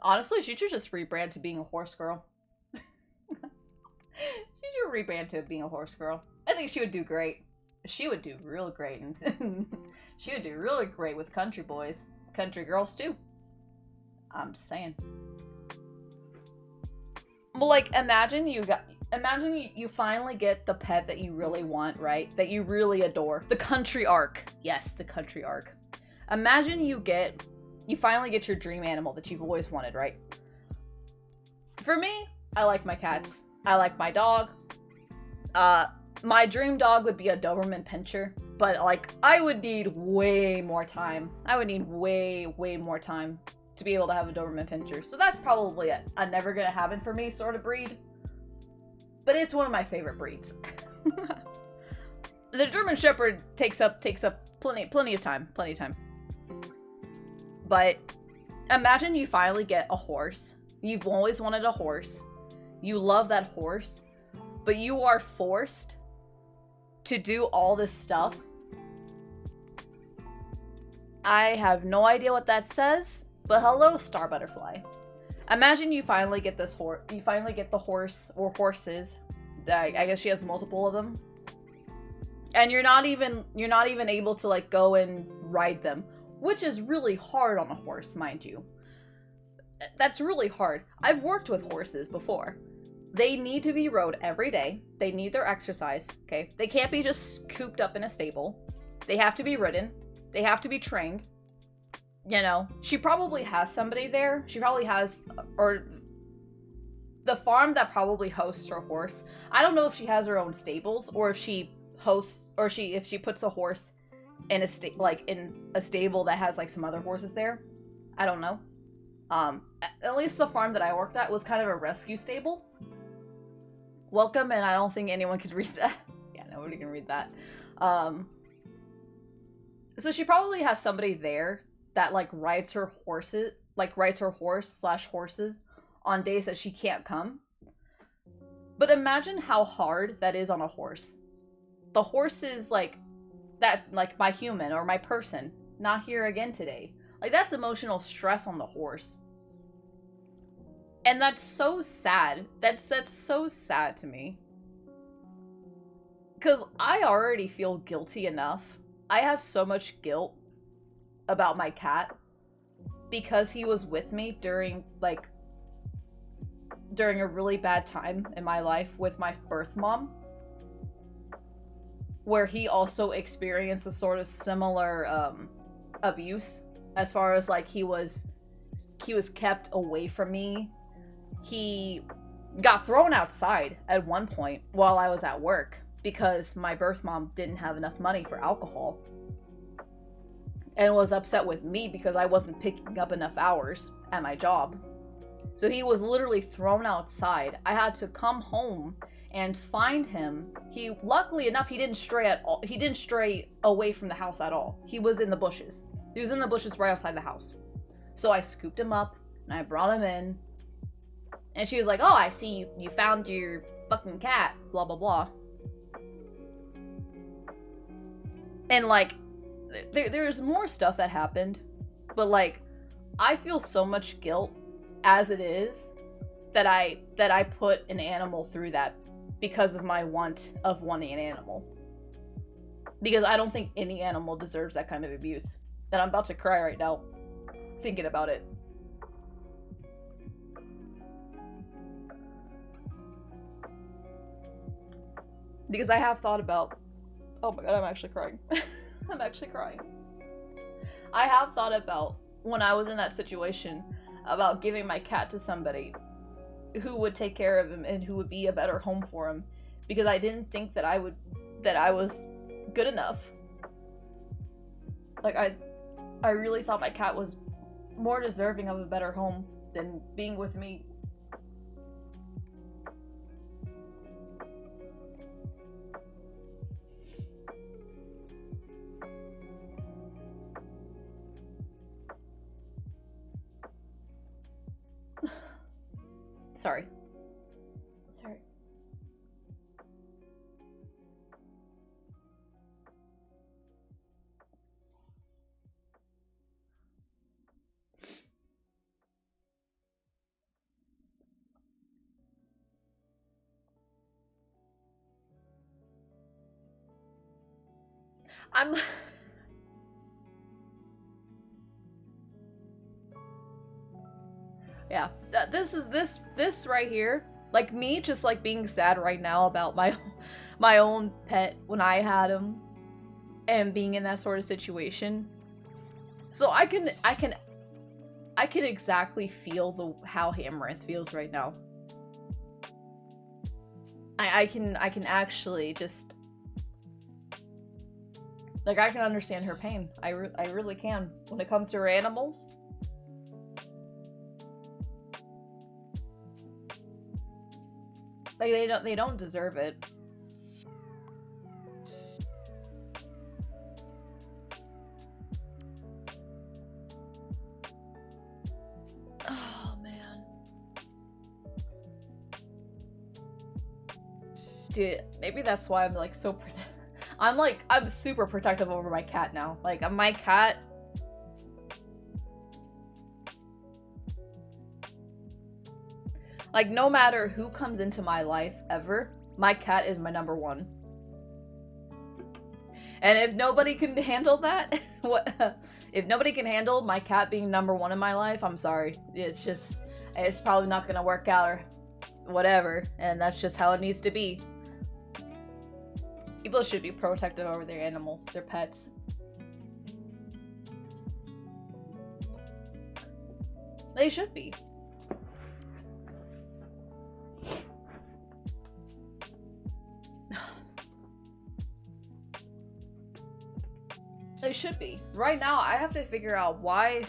[SPEAKER 1] Honestly, she should just rebrand to being a horse girl. She should rebrand to being a horse girl. I think she would do great. She would do real great. She would do really great with country boys. Country girls, too. I'm just saying. Well, like, imagine you finally get the pet that you really want, right? That you really adore. The country arc. Yes, the country arc. Imagine you finally get your dream animal that you've always wanted, right? For me, I like my cats. I like my dog. My dream dog would be a Doberman Pinscher, but like, I would need way more time. I would need way more time to be able to have a Doberman Pinscher. So that's probably a never gonna happen for me sort of breed. But it's one of my favorite breeds. The German Shepherd takes up plenty of time. But imagine you finally get a horse. You've always wanted a horse. You love that horse, but you are forced to do all this stuff. I have no idea what that says, but hello, Star Butterfly. Imagine you finally get this horse. You finally get the horse or horses. I guess she has multiple of them, and you're not even able to like go and ride them, which is really hard on a horse, mind you. That's really hard. I've worked with horses before. They need to be rode every day. They need their exercise, okay? They can't be just cooped up in a stable. They have to be ridden. They have to be trained. You know, she probably has somebody there. She probably has, or the farm that probably hosts her horse. I don't know if she has her own stables or if she hosts, or if she puts a horse in a stable that has like some other horses there. I don't know. At least the farm that I worked at was kind of a rescue stable. Welcome, and I don't think anyone could read that. Yeah, nobody can read that. So she probably has somebody there that like rides her horses, like rides her horse/horses on days that she can't come. But imagine how hard that is on a horse. The horse is like that, like my human or my person, not here again today. Like that's emotional stress on the horse. And that's so sad. That's so sad to me. Because I already feel guilty enough. I have so much guilt about my cat because he was with me during a really bad time in my life with my birth mom, where he also experienced a sort of similar abuse, as far as like he was kept away from me. He got thrown outside at one point while I was at work. because my birth mom didn't have enough money for alcohol and was upset with me because I wasn't picking up enough hours at my job. So he was literally thrown outside. I had to come home and find him. He, luckily enough, he didn't stray at all. He didn't stray away from the house at all. He was in the bushes. He was in the bushes right outside the house. So I scooped him up and I brought him in. And she was like, "Oh, I see you found your fucking cat, blah blah blah." And like, there's more stuff that happened, but like, I feel so much guilt as it is that I put an animal through that because of my want of wanting an animal. Because I don't think any animal deserves that kind of abuse. And I'm about to cry right now thinking about it. Because I have thought about... Oh my god, I'm actually crying. I'm actually crying. I have thought about, when I was in that situation, about giving my cat to somebody who would take care of him and who would be a better home for him, because I didn't think that I was good enough. Like, I really thought my cat was more deserving of a better home than being with me. Sorry. Sorry. I'm... Yeah, this right here, like me just like being sad right now about my own pet when I had him and being in that sort of situation. So I can exactly feel how Amaranth feels right now. I can actually just, like, I can understand her pain. I really can when it comes to her animals. Like, they don't deserve it. Oh man. Dude, maybe that's why I'm like so I'm super protective over my cat now. Like, my cat, like, no matter who comes into my life ever, my cat is my number one. And if nobody can handle that, if nobody can handle my cat being number one in my life, I'm sorry. It's probably not gonna work out or whatever, and that's just how it needs to be. People should be protective over their animals, their pets. They should be. They should be. Right now, I have to figure out why...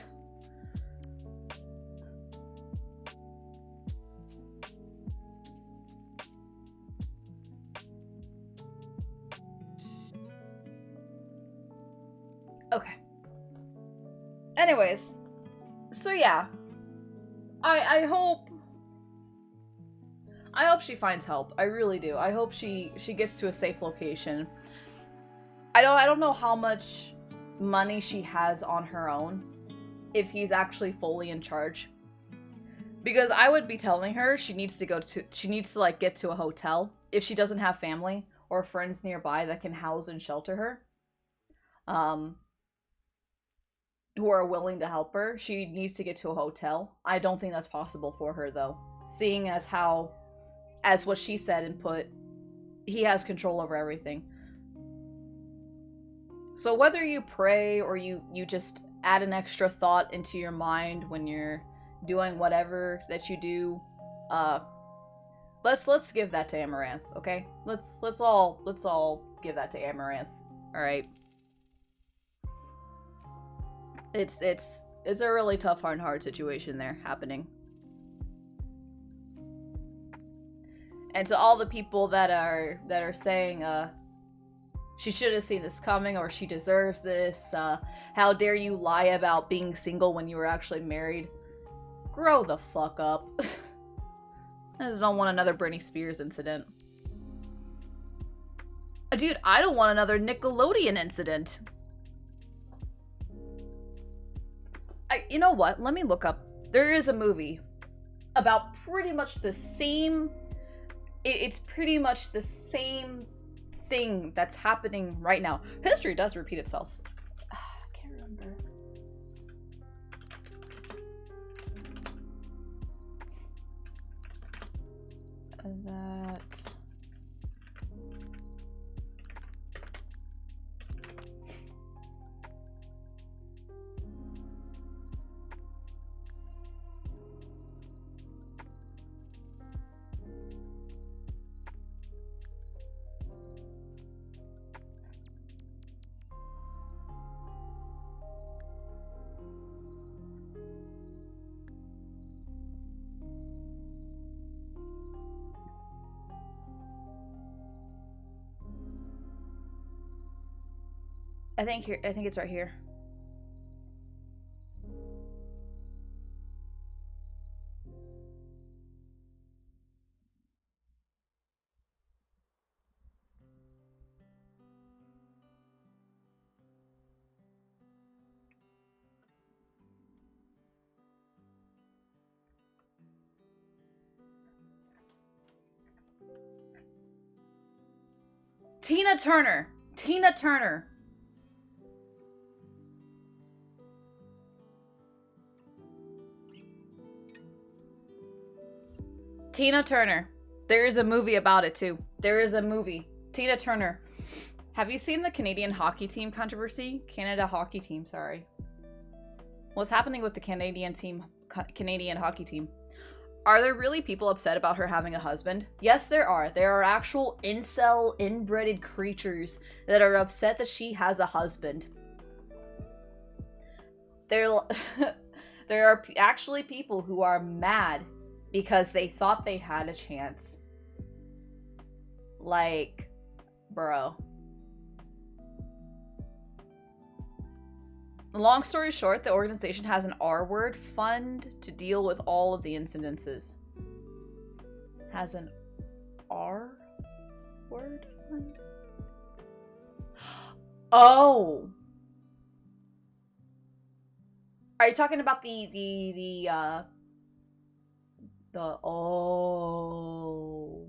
[SPEAKER 1] Okay. Anyways. So yeah. I hope she finds help. I really do. I hope she gets to a safe location. I don't know how much money she has on her own, if he's actually fully in charge, because I would be telling her she needs to like get to a hotel if she doesn't have family or friends nearby that can house and shelter her, who are willing to help her. She needs to get to a hotel. I don't think that's possible for her though, seeing as what she said and put, he has control over everything. So whether you pray or you just add an extra thought into your mind when you're doing whatever that you do, let's give that to Amaranth, okay? Let's all give that to Amaranth. All right. It's a really tough hard situation there happening. And to all the people that are saying she should have seen this coming, or she deserves this, how dare you lie about being single when you were actually married? Grow the fuck up. I just don't want another Britney Spears incident. Dude, I don't want another Nickelodeon incident. You know what? Let me look up. There is a movie about pretty much the same... It's pretty much the same thing that's happening right now. History does repeat itself. I can't remember. That... I think it's right here. Tina Turner. Tina Turner. Tina Turner. There is a movie about it too. There is a movie. Tina Turner. Have you seen the Canadian hockey team controversy? Canada hockey team, sorry. What's happening with the Canadian hockey team? Are there really people upset about her having a husband? Yes, there are. There are actual incel, inbred creatures that are upset that she has a husband. There are actually people who are mad because they thought they had a chance. Like, bro. Long story short, the organization has an R-word fund to deal with all of the incidences. Has an R-word fund? Oh! Are you talking about oh.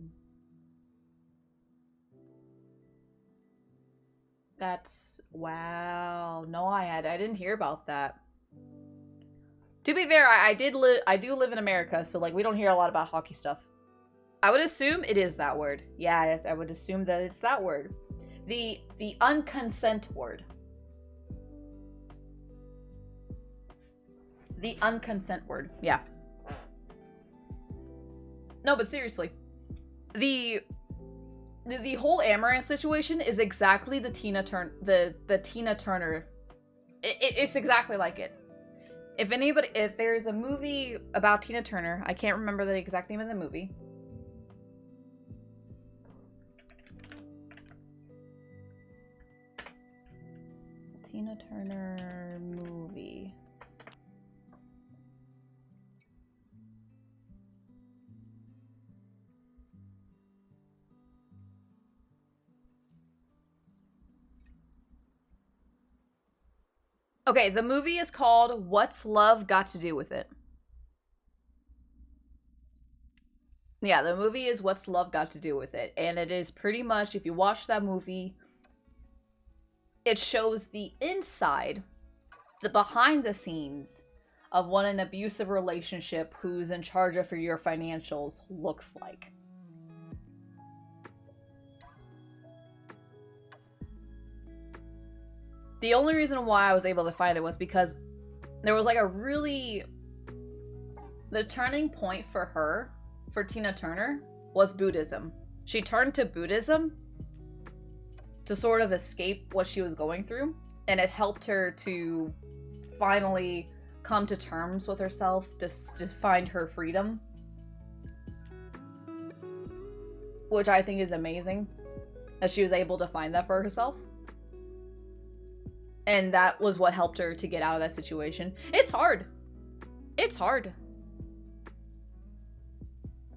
[SPEAKER 1] That's, wow. No, I didn't hear about that. To be fair, I do live in America, so like we don't hear a lot about hockey stuff. I would assume it is that word. Yeah, I would assume that it's that word. The unconsent word. The unconsent word. Yeah. No, but seriously, the whole Amaranth situation is exactly the Tina Turner. It's exactly like it. If there's a movie about Tina Turner, I can't remember the exact name of the movie. Tina Turner movie. Okay, the movie is called What's Love Got to Do with It? Yeah, the movie is What's Love Got to Do with It? And it is pretty much, if you watch that movie, it shows the inside, the behind the scenes of what an abusive relationship who's in charge of your financials looks like. The only reason why I was able to find it was because there was like the turning point for Tina Turner, was Buddhism. She turned to Buddhism to sort of escape what she was going through, and it helped her to finally come to terms with herself, to find her freedom, which I think is amazing, that she was able to find that for herself. And that was what helped her to get out of that situation. It's hard. It's hard.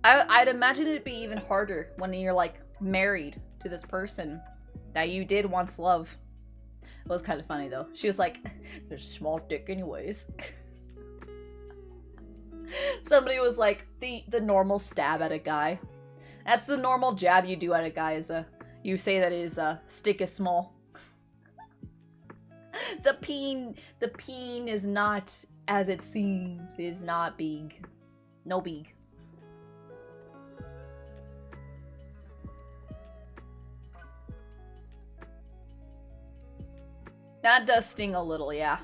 [SPEAKER 1] I'd imagine it'd be even harder when you're like married to this person that you did once love. It was kind of funny though. She was like, "There's a small dick anyways." Somebody was like, the normal stab at a guy. That's the normal jab you do at a guy, is you say that his stick is small. The peen is not as it seems. It is not big. No big. That does sting a little, yeah.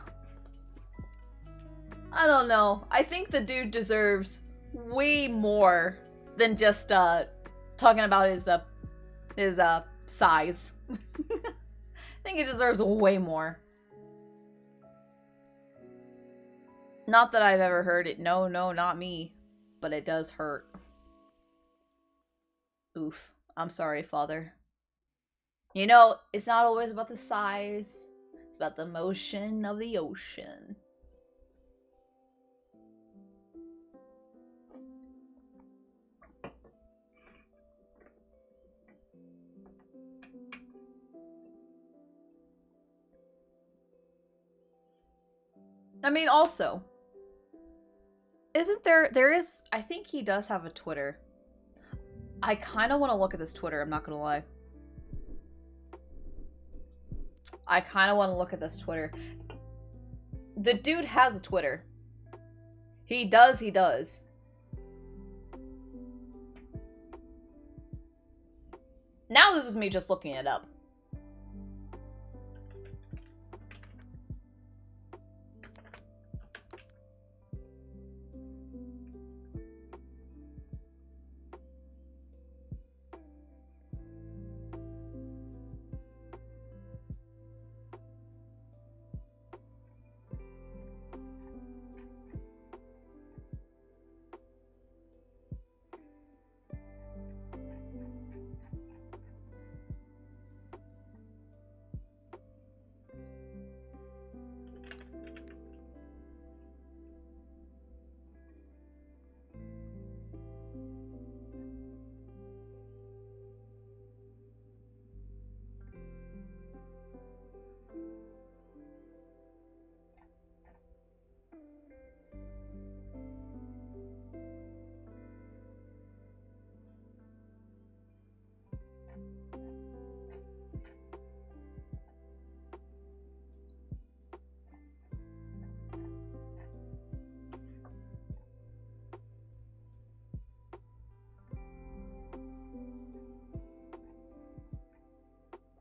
[SPEAKER 1] I don't know. I think the dude deserves way more than just talking about his size. I think he deserves way more. Not that I've ever heard it. No, not me. But it does hurt. Oof. I'm sorry, Father. You know, it's not always about the size. It's about the motion of the ocean. I mean, also, isn't there is, I think he does have a Twitter. I kind of want to look at this Twitter, I'm not gonna lie. I kind of want to look at this Twitter. The dude has a Twitter. He does. Now this is me just looking it up.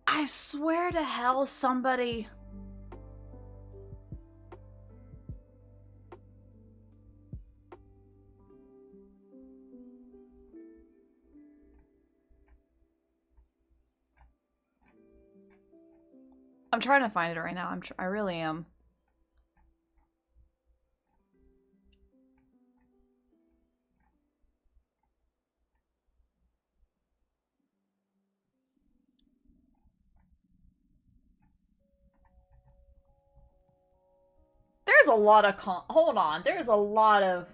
[SPEAKER 1] I swear to hell somebody... I'm trying to find it right now. I really am. There's a lot of hold on. There's a lot of...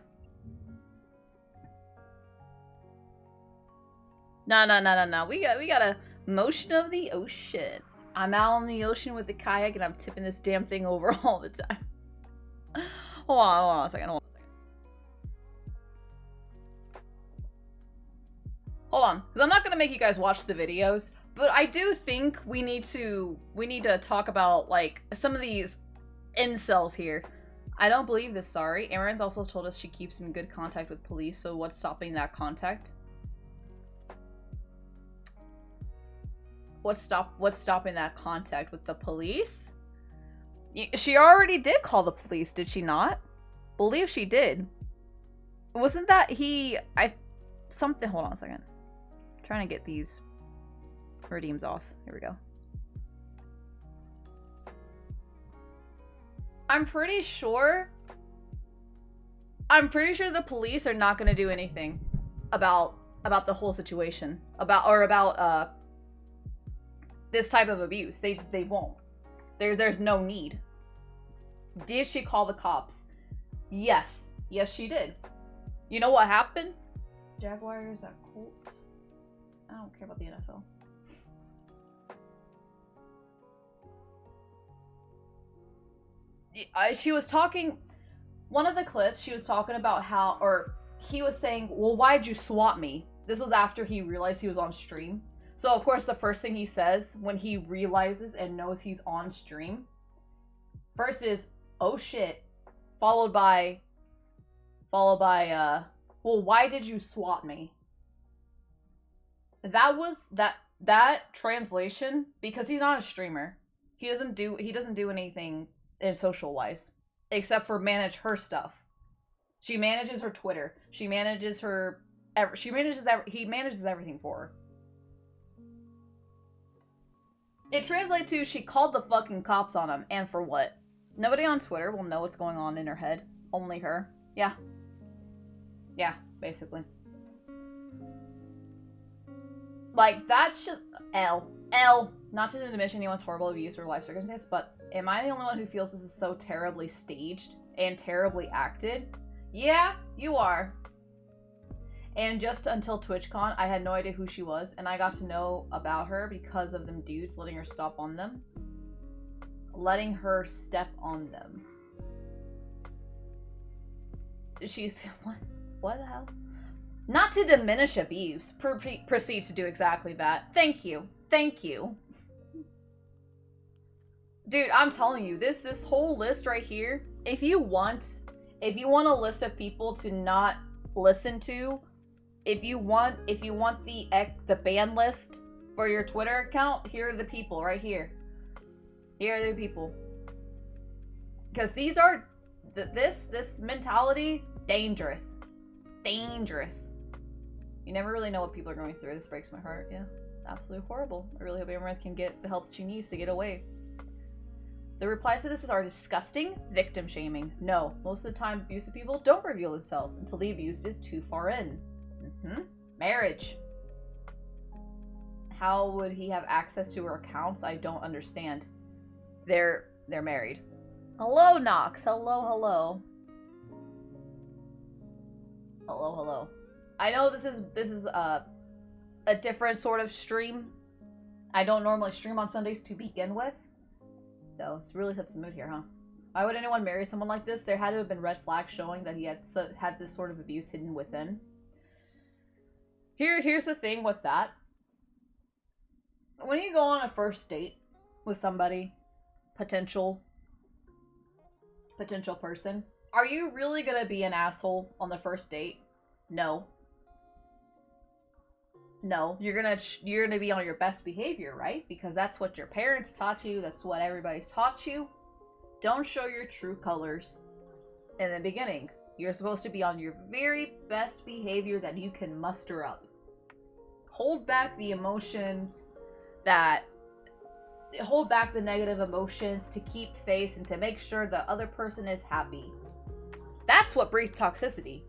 [SPEAKER 1] No. We got a motion of the ocean. I'm out on the ocean with the kayak and I'm tipping this damn thing over all the time. Hold on a second. Hold on, because I'm not gonna make you guys watch the videos, but I do think we need to talk about like some of these incels here. I don't believe this, sorry. Amaranth also told us she keeps in good contact with police, so what's stopping that contact? What's stopping that contact with the police? She already did call the police, did she not? Believe she did. Wasn't that something, hold on a second. trying to get these redeems off. Here we go. I'm pretty sure the police are not going to do anything about the whole situation, about this type of abuse. They won't. There's no need. Did she call the cops? Yes. Yes, she did. You know what happened? Jaguars at Colts. I don't care about the NFL. She was talking, one of the clips, she was talking about how, or he was saying, well, why'd you swat me? This was after he realized he was on stream. So, of course, the first thing he says when he realizes and knows he's on stream, first is, oh shit, followed by, well, why did you swat me? That was, that translation, because he's not a streamer. He doesn't do anything in social wise, except for manage her stuff. She manages her Twitter. He manages everything for her. It translates to, she called the fucking cops on him, and for what? Nobody on Twitter will know what's going on in her head. Only her. Yeah. Yeah, basically. Like, that's just not to diminish anyone's horrible abuse or life circumstance, but am I the only one who feels this is so terribly staged and terribly acted? Yeah, you are. And just until TwitchCon, I had no idea who she was, and I got to know about her because of them dudes letting her step on them. Letting her step on them. She's... What the hell? Not to diminish abuse. Proceed to do exactly that. Thank you. Thank you. Dude, I'm telling you, this whole list right here, if you want a list of people to not listen to, if you want the ban list for your Twitter account, here are the people right here. Here are the people. Because these are this mentality, dangerous. Dangerous. You never really know what people are going through. This breaks my heart. Yeah. Absolutely horrible. I really hope Amaranth can get the help she needs to get away. The replies to this are disgusting, victim shaming. No, most of the time abusive people don't reveal themselves until the abused is too far in. Marriage. How would he have access to her accounts? I don't understand. They're married. Hello, Nox. Hello, hello. Hello, hello. I know this is a different sort of stream. I don't normally stream on Sundays to begin with. So, it really sets the mood here, huh? Why would anyone marry someone like this? There had to have been red flags showing that he had this sort of abuse hidden within. Here's the thing with that. When you go on a first date with somebody, potential person, are you really gonna be an asshole on the first date? No. No, you're gonna be on your best behavior, right? Because that's what your parents taught you. That's what everybody's taught you. Don't show your true colors in the beginning. You're supposed to be on your very best behavior that you can muster up. Hold back the emotions hold back the negative emotions to keep face and to make sure the other person is happy. That's what breeds toxicity.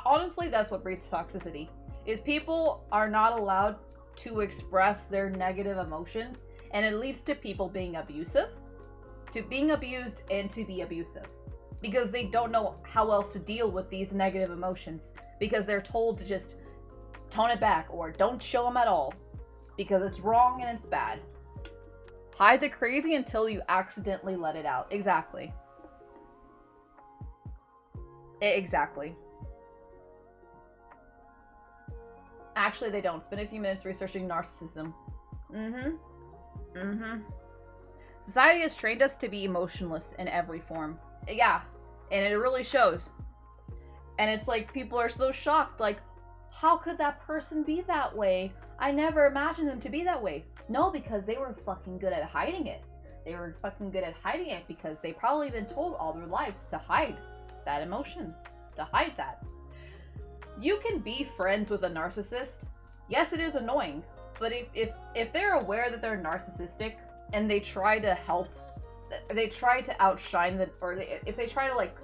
[SPEAKER 1] Honestly, that's what breeds toxicity. Is people are not allowed to express their negative emotions, and it leads to people being abusive, to being abused, and to be abusive. Because they don't know how else to deal with these negative emotions, because they're told to just tone it back, or don't show them at all, because it's wrong and it's bad. Hide the crazy until you accidentally let it out. Exactly. Exactly. Actually, they don't. Spend a few minutes researching narcissism. Society has trained us to be emotionless in every form. Yeah, and it really shows. And it's like, people are so shocked, like, how could that person be that way? I never imagined them to be that way. No, because they were fucking good at hiding it. They were fucking good at hiding it because they probably been told all their lives to hide that emotion, to hide that. You can be friends with a narcissist Yes, it is annoying, but if they're aware that they're narcissistic and they try to help, they try to outshine the, or if they try to like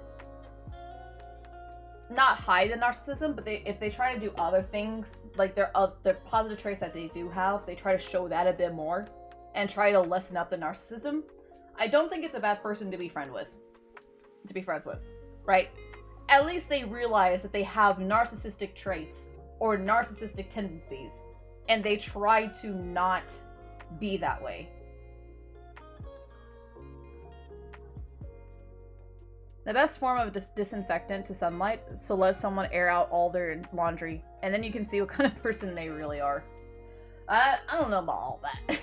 [SPEAKER 1] not hide the narcissism, but if they try to do other things, like their positive traits that they do have, they try to show that a bit more and try to lessen up the narcissism. I don't think it's a bad person to be friends with, right? At least they realize that they have narcissistic traits or narcissistic tendencies, and they try to not be that way. The best form of disinfectant to sunlight, so let someone air out all their laundry, and then you can see what kind of person they really are. I don't know about all that.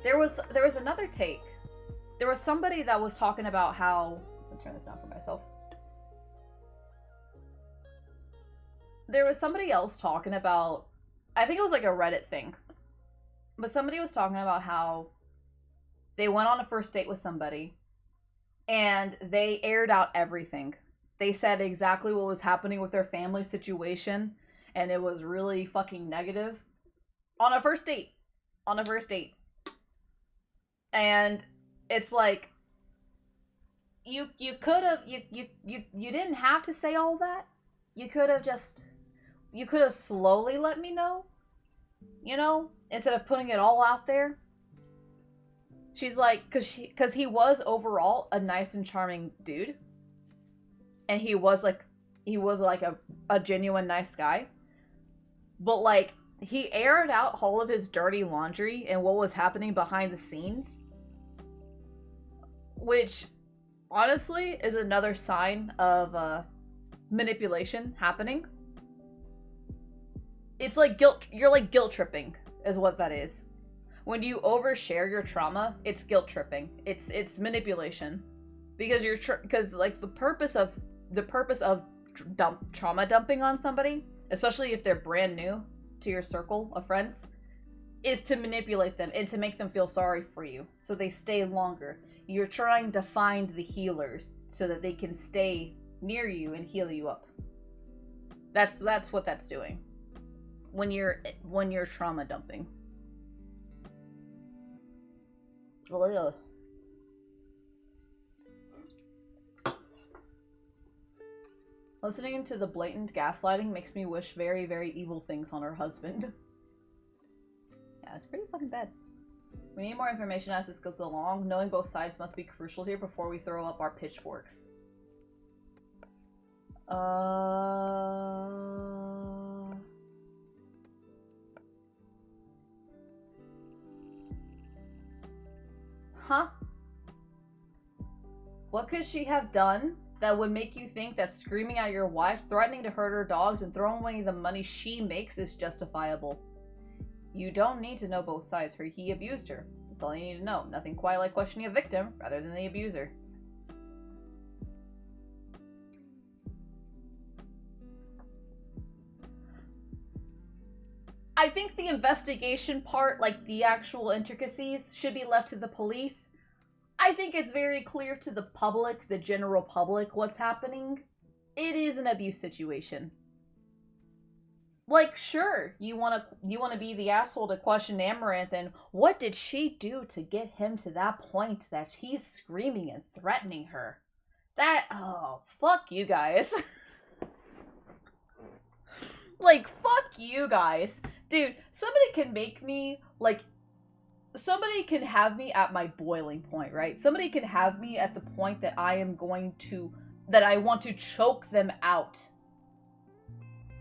[SPEAKER 1] There was another take. There was somebody that was talking about how... I'll turn this down for myself. There was somebody else talking about... I think it was like a Reddit thing. But somebody was talking about how they went on a first date with somebody and they aired out everything. They said exactly what was happening with their family situation, and it was really fucking negative. On a first date. On a first date. And it's like, you could have, you didn't have to say all that. You could have slowly let me know, you know, instead of putting it all out there. She's like, cause he was overall a nice and charming dude, and he was like a genuine nice guy, but like, he aired out all of his dirty laundry and what was happening behind the scenes, which honestly is another sign of manipulation happening. It's like you're like guilt tripping is what that is. When you overshare your trauma, it's guilt tripping. It's manipulation, because because like the purpose of trauma dumping on somebody, especially if they're brand new to your circle of friends, is to manipulate them and to make them feel sorry for you so they stay longer. You're trying to find the healers so that they can stay near you and heal you up. That's what that's doing when you're trauma dumping. Ugh. Listening to the blatant gaslighting makes me wish very, very evil things on her husband. Yeah, it's pretty fucking bad. We need more information as this goes along. Knowing both sides must be crucial here before we throw up our pitchforks. Huh? What could she have done that would make you think that screaming at your wife, threatening to hurt her dogs, and throwing away the money she makes is justifiable? You don't need to know both sides. He abused her. That's all you need to know. Nothing quite like questioning a victim rather than the abuser. I think the investigation part, like the actual intricacies, should be left to the police. I think it's very clear to the public, the general public, what's happening. It is an abuse situation. Like, sure, you wanna be the asshole to question Amaranth, and what did she do to get him to that point that he's screaming and threatening her? Oh, fuck you guys. Like, fuck you guys. Dude, somebody can make me, like, somebody can have me at my boiling point, right? Somebody can have me at the point that I want to choke them out.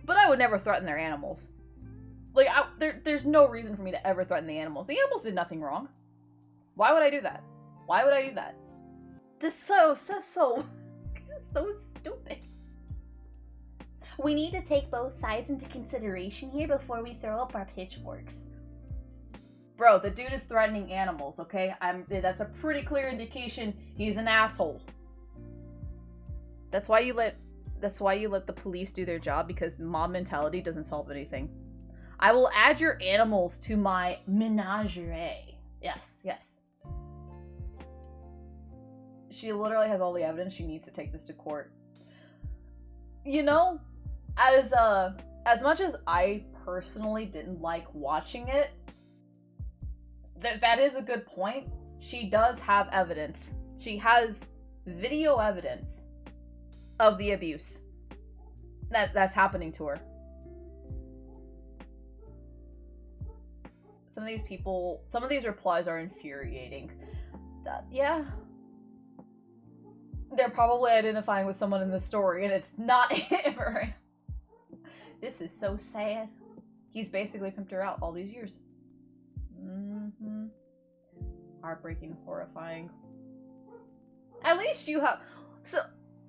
[SPEAKER 1] But I would never threaten their animals. Like, there's no reason for me to ever threaten the animals. The animals did nothing wrong. Why would I do that? Why would I do that? Just so stupid. We need to take both sides into consideration here before we throw up our pitchforks. Bro, the dude is threatening animals, okay? That's a pretty clear indication he's an asshole. That's why you let the police do their job, because mob mentality doesn't solve anything. I will add your animals to my menagerie. Yes, yes. She literally has all the evidence. She needs to take this to court. You know, as much as I personally didn't like watching it, that is a good point. She does have evidence. She has video evidence of the abuse that's happening to her. Some of these replies are infuriating. Yeah. They're probably identifying with someone in the story, and it's not Amaranth. This is so sad. He's basically pimped her out all these years. Heartbreaking, horrifying. At least you have... So,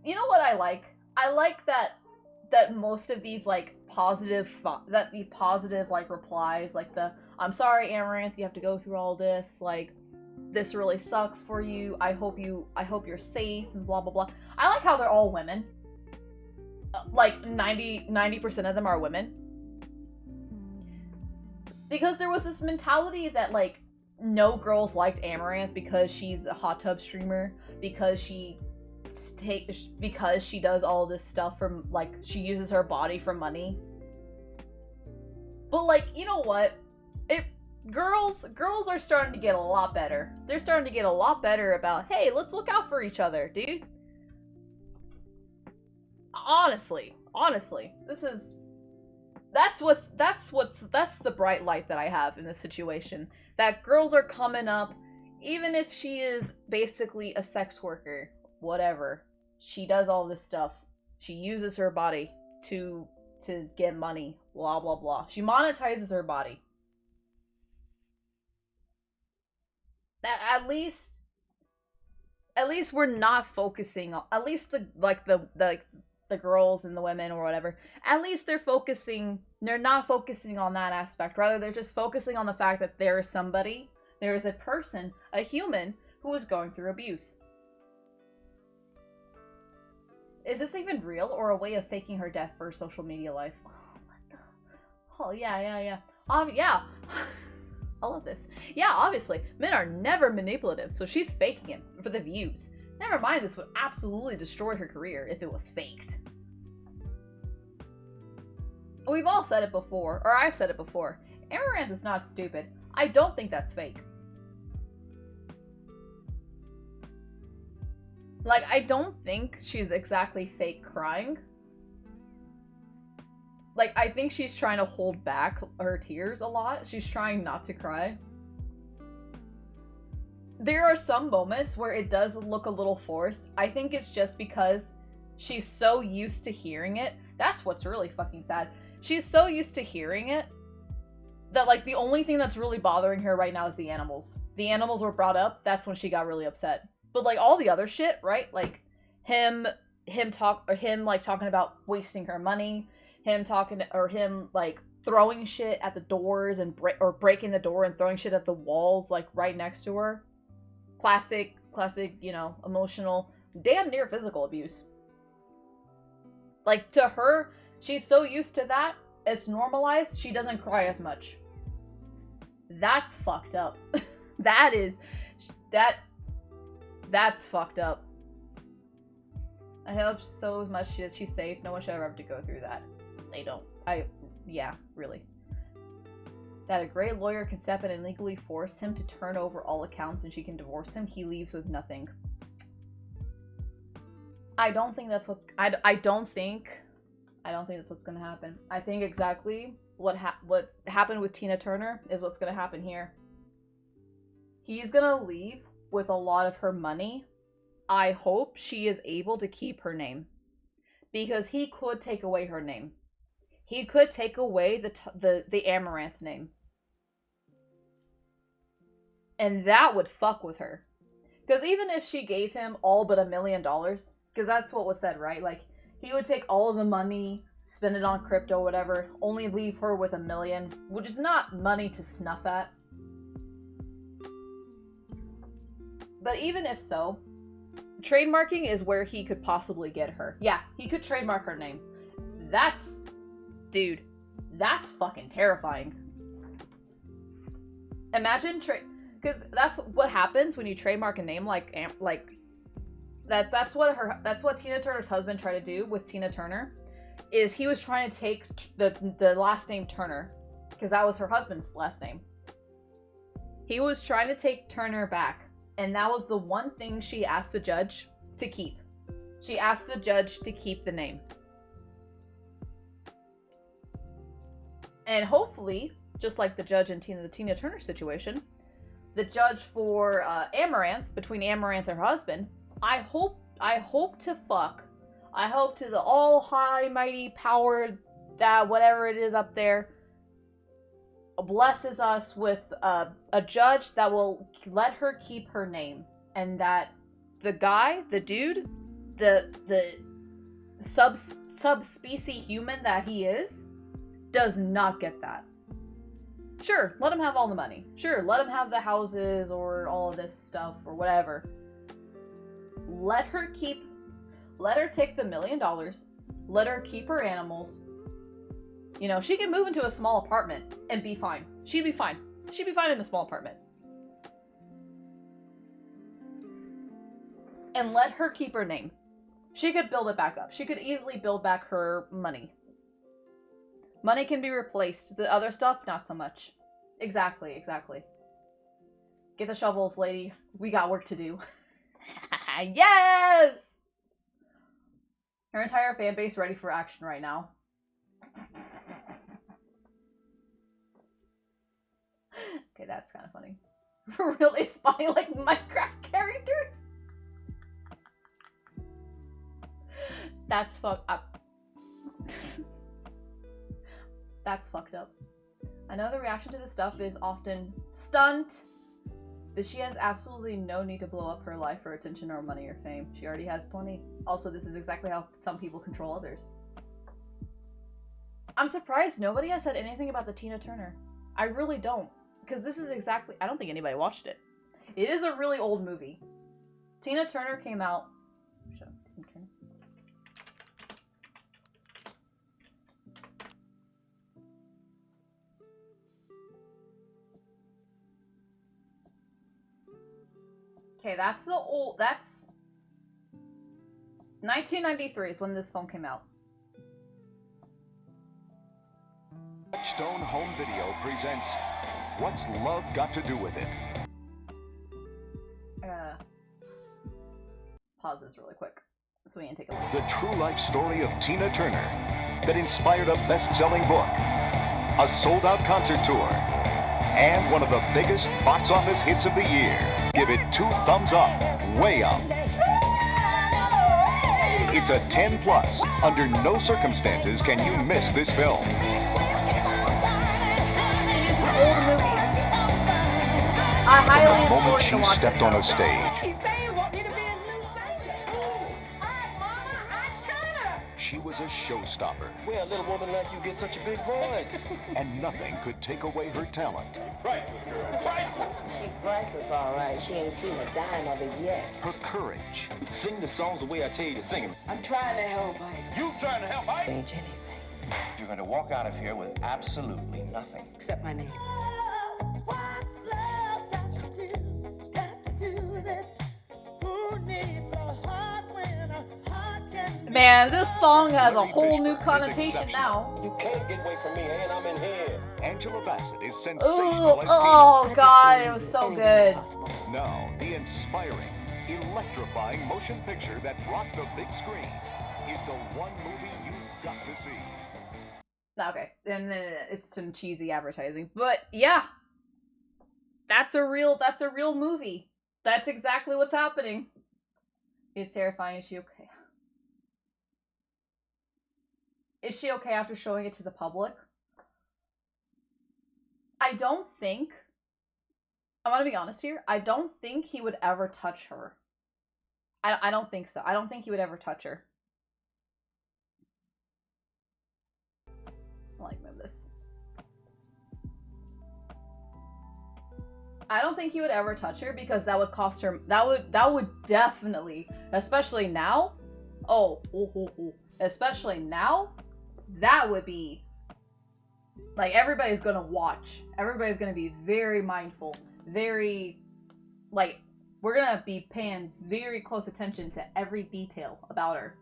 [SPEAKER 1] you know what I like? I like that most of these, like, positive replies, like the, I'm sorry, Amaranth, you have to go through all this, like, this really sucks for you, I hope you're safe, and blah blah blah. I like how they're all women. Like 90% of them are women. Because there was this mentality that, like, no girls liked Amaranth because she's a hot tub streamer, because she does all this stuff from, like, she uses her body for money. But, like, you know what? Girls are starting to get a lot better. They're starting to get a lot better about, hey, let's look out for each other, dude. Honestly, that's the bright light that I have in this situation. That girls are coming up, even if she is basically a sex worker, whatever. She does all this stuff. She uses her body to get money, blah blah blah. She monetizes her body. At least we're not focusing on, at least the girls and the women or whatever, at least they're not focusing on that aspect. Rather, they're just focusing on the fact that there is a person, a human, who is going through abuse. Is this even real, or a way of faking her death for her social media life? Oh my god. Oh yeah. Yeah. I love this. Yeah, obviously, men are never manipulative, so she's faking it for the views. Never mind, this would absolutely destroy her career if it was faked. We've all said it before, or I've said it before. Amaranth is not stupid. I don't think that's fake. Like, I don't think she's exactly fake crying. Like, I think she's trying to hold back her tears a lot. She's trying not to cry. There are some moments where it does look a little forced. I think it's just because she's so used to hearing it. That's what's really fucking sad. She's so used to hearing it that, like, the only thing that's really bothering her right now is the animals. The animals were brought up. That's when she got really upset. But, like, all the other shit, right? Like, him talking about wasting her money. Him throwing shit at the doors and breaking the door and throwing shit at the walls, like, right next to her. Classic, you know, emotional, damn near physical abuse. Like, to her, she's so used to that, it's normalized, she doesn't cry as much. That's fucked up. That's fucked up. I hope so much that she's safe. No one should ever have to go through that. They don't. Yeah, really. That a great lawyer can step in and legally force him to turn over all accounts and she can divorce him. He leaves with nothing. I don't think that's what's... I don't think that's what's gonna happen. I think exactly what happened with Tina Turner is what's gonna happen here. He's gonna leave with a lot of her money. I hope she is able to keep her name. Because he could take away her name. He could take away the Amaranth name. And that would fuck with her. Because even if she gave him all but $1 million, because that's what was said, right? Like, he would take all of the money, spend it on crypto, whatever, only leave her with $1 million, which is not money to snuff at. But even if so, trademarking is where he could possibly get her. Yeah, he could trademark her name. Dude, that's fucking terrifying. Imagine because that's what happens when you trademark a name that's what Tina Turner's husband tried to do with Tina Turner. is he was trying to take the last name Turner, because that was her husband's last name. He was trying to take Turner back, and that was the one thing she asked the judge to keep. She asked the judge to keep the name. And hopefully, just like the judge in the Tina Turner situation, the judge for Amaranth, between Amaranth and her husband, I hope to the all high mighty power that whatever it is up there blesses us with a judge that will let her keep her name, and that the guy, the dude, the subspecies human that he is, does not get that. Sure, let him have all the money. Sure, let him have the houses or all of this stuff or whatever. Let her take the $1 million. Let her keep her animals. You know, she can move into a small apartment and be fine. She'd be fine. She'd be fine in a small apartment. And let her keep her name. She could build it back up. She could easily build back her money. Money can be replaced. The other stuff, not so much. Exactly. Get the shovels, ladies. We got work to do. Yes! Her entire fan base ready for action right now. Okay, that's kind of funny. Really spying like Minecraft characters? That's fucked up. That's fucked up. I know the reaction to this stuff is often stunt, but she has absolutely no need to blow up her life for attention or money or fame. She already has plenty. Also, this is exactly how some people control others. I'm surprised nobody has said anything about the Tina Turner. I really don't. Because this is exactly... I don't think anybody watched it. It is a really old movie. Tina Turner came out... Okay, that's the old... That's... 1993 is when this film came out.
[SPEAKER 2] Stone Home Video presents What's Love Got to Do With It?
[SPEAKER 1] Pause this really quick so we can take a look.
[SPEAKER 2] The true life story of Tina Turner that inspired a best-selling book, a sold-out concert tour, and one of the biggest box office hits of the year. Give it 2 thumbs up, way up. It's a 10 plus. Under no circumstances can you miss this film.
[SPEAKER 1] Old movie. I highly
[SPEAKER 2] The moment
[SPEAKER 1] enjoy
[SPEAKER 2] she
[SPEAKER 1] to watch
[SPEAKER 2] stepped
[SPEAKER 1] it
[SPEAKER 2] on
[SPEAKER 1] now.
[SPEAKER 2] a stage, she was a showstopper,
[SPEAKER 3] Where a little woman like you get such a big voice?
[SPEAKER 2] and nothing could take away her talent.
[SPEAKER 3] Priceless, girl. Priceless.
[SPEAKER 4] She priceless, all right. She ain't seen a dime of it yet.
[SPEAKER 2] Her courage,
[SPEAKER 3] Sing the songs the way I tell you to sing them.
[SPEAKER 4] I'm trying to help, Ike.
[SPEAKER 3] You trying to help, Ike?
[SPEAKER 4] Change anything
[SPEAKER 5] You're going to walk out of here with absolutely nothing.
[SPEAKER 4] except my name.
[SPEAKER 1] Man, this song has a whole new connotation now.
[SPEAKER 3] You can't get away from me, and I'm in here.
[SPEAKER 2] Angela Bassett is
[SPEAKER 1] Ooh,
[SPEAKER 2] sensational as
[SPEAKER 1] oh god, it was so good.
[SPEAKER 2] Tina. Now, the inspiring, electrifying motion picture that rocked the big screen is the one movie you've got to see.
[SPEAKER 1] Okay, and then it's some cheesy advertising, but yeah, that's a real movie. That's exactly what's happening. It's terrifying. Is she okay? Is she okay after showing it to the public? I don't think, I want to be honest here, I don't think he would ever touch her. I don't think so. I don't think he would ever touch her. Like, move this. I don't think he would ever touch her because that would cost her, that would definitely, especially now, especially now, that would be, like, everybody's gonna watch. Everybody's gonna be very mindful, very, like, we're gonna be paying very close attention to every detail about her.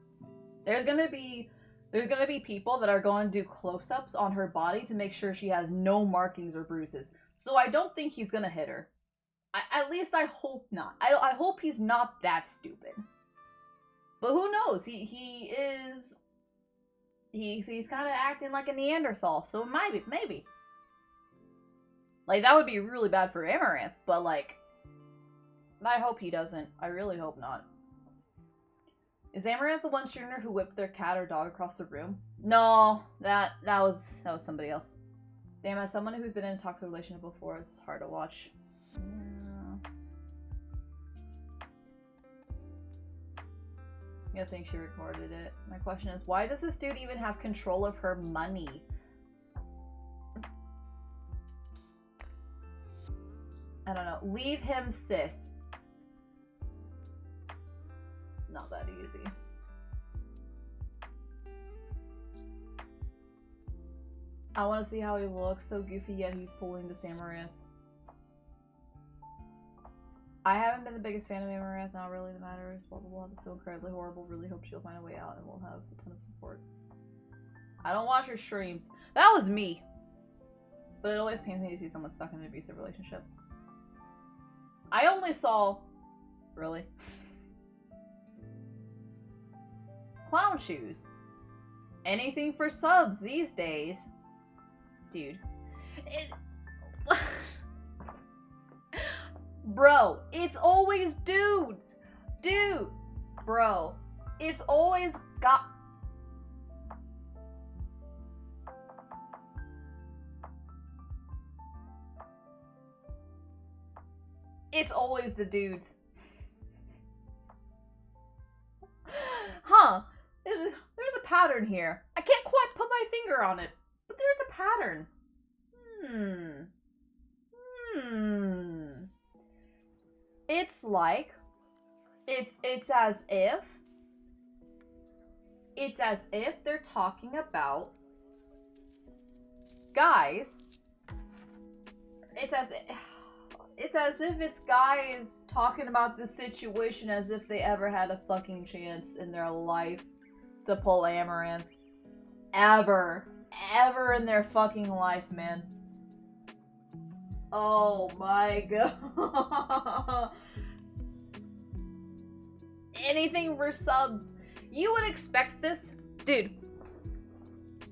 [SPEAKER 1] There's gonna be There's gonna be people that are going to do close-ups on her body to make sure she has no markings or bruises. So I don't think he's gonna hit her. At least I hope not. I hope he's not that stupid. But who knows? He's kind of acting like a Neanderthal, so maybe. Like, that would be really bad for Amaranth, but like, I hope he doesn't. I really hope not. Is Amaranth the one streamer who whipped their cat or dog across the room? No, that was somebody else. Damn, as someone who's been in a toxic relationship before, it's hard to watch. I think she recorded it. My question is, why does this dude even have control of her money? I don't know. Leave him, sis. Not that easy. I want to see how he looks. So goofy, yet he's pulling this Amaranth. I haven't been the biggest fan of Amaranth, not really the matters, blah blah blah, it's so incredibly horrible, really hope she'll find a way out and we'll have a ton of support. I don't watch her streams. That was me! But it always pains me to see someone stuck in an abusive relationship. I only saw... Really? Clown shoes. Anything for subs these days. Dude. Bro, it's always dudes! Dude! Bro, it's always got... It's always the dudes. Huh. There's a pattern here. I can't quite put my finger on it, but there's a pattern. It's like, it's as if they're talking about guys. It's as if it's guys talking about the situation as if they ever had a fucking chance in their life to pull Amaranth. Ever in their fucking life, man. Oh my god. Anything for subs. You would expect this, dude.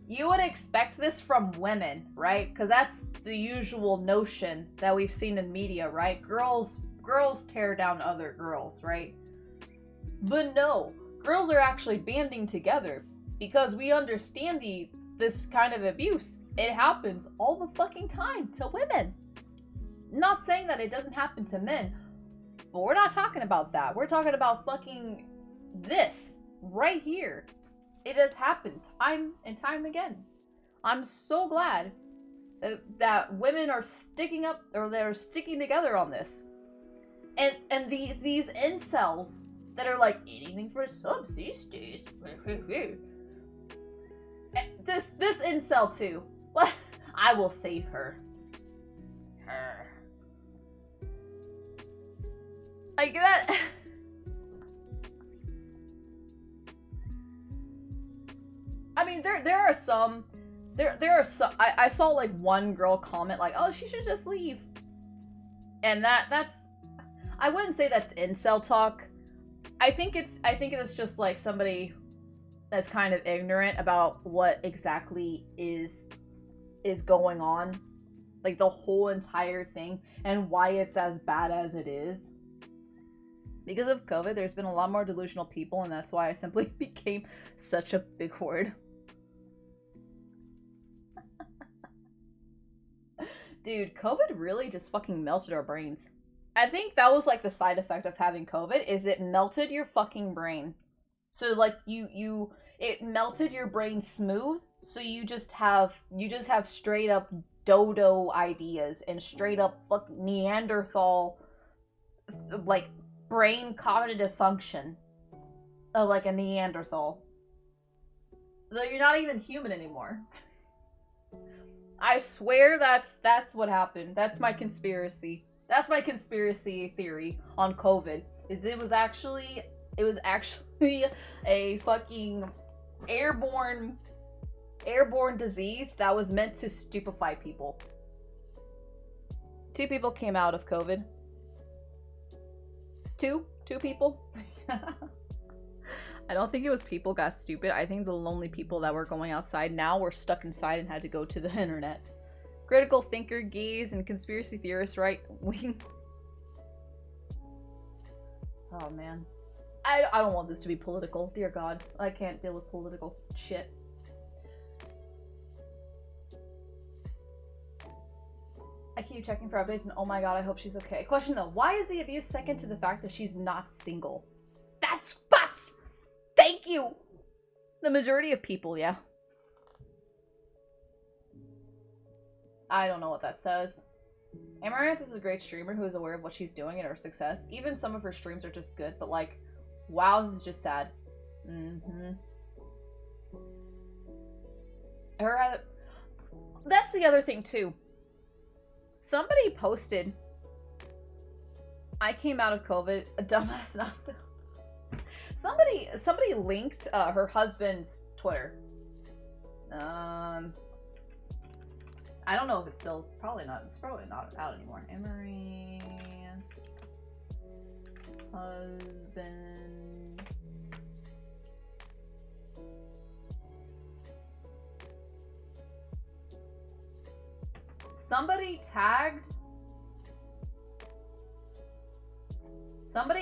[SPEAKER 1] You would expect this from women, right? Because that's the usual notion that we've seen in media, right? Girls tear down other girls, right? But no, girls are actually banding together because we understand this kind of abuse. It happens all the fucking time to women. Not saying that it doesn't happen to men, but we're not talking about that. We're talking about fucking this right here. It has happened time and time again. I'm so glad that women are sticking up, or they're sticking together on this. And these incels that are like, anything for subs these days. This incel too. What? I will save her. Like that. I mean, there are some. I saw like one girl comment like, "Oh, she should just leave," and that's. I wouldn't say that's incel talk. I think it's just like somebody that's kind of ignorant about what exactly is going on, like the whole entire thing and why it's as bad as it is. Because of COVID, there's been a lot more delusional people, and that's why I simply became such a big word. Dude, COVID really just fucking melted our brains. I think that was like the side effect of having COVID, is it melted your fucking brain. So like it melted your brain smooth, so you just have straight up dodo ideas and straight up fucking Neanderthal like brain cognitive function of like a Neanderthal. So you're not even human anymore. I swear that's what happened. That's my conspiracy. That's my conspiracy theory on COVID. Is it was actually a fucking airborne disease that was meant to stupefy people. 2 people came out of COVID. Two people. I don't think it was people got stupid. I think the lonely people that were going outside now were stuck inside and had to go to the internet. Critical thinker, gays, and conspiracy theorists, right wings. Oh man. I don't want this to be political. Dear God. I can't deal with political shit. I keep checking for updates and oh my god, I hope she's okay. Question though, why is the abuse second to the fact that she's not single? That's thank you! The majority of people, yeah. I don't know what that says. Amaranth is a great streamer who is aware of what she's doing and her success. Even some of her streams are just good, but like, wow, this is just sad. That's the other thing too. Somebody posted, I came out of COVID, a dumbass not. Somebody linked her husband's Twitter. I don't know if it's still, probably not. It's probably not out anymore. Amaranth husband. Somebody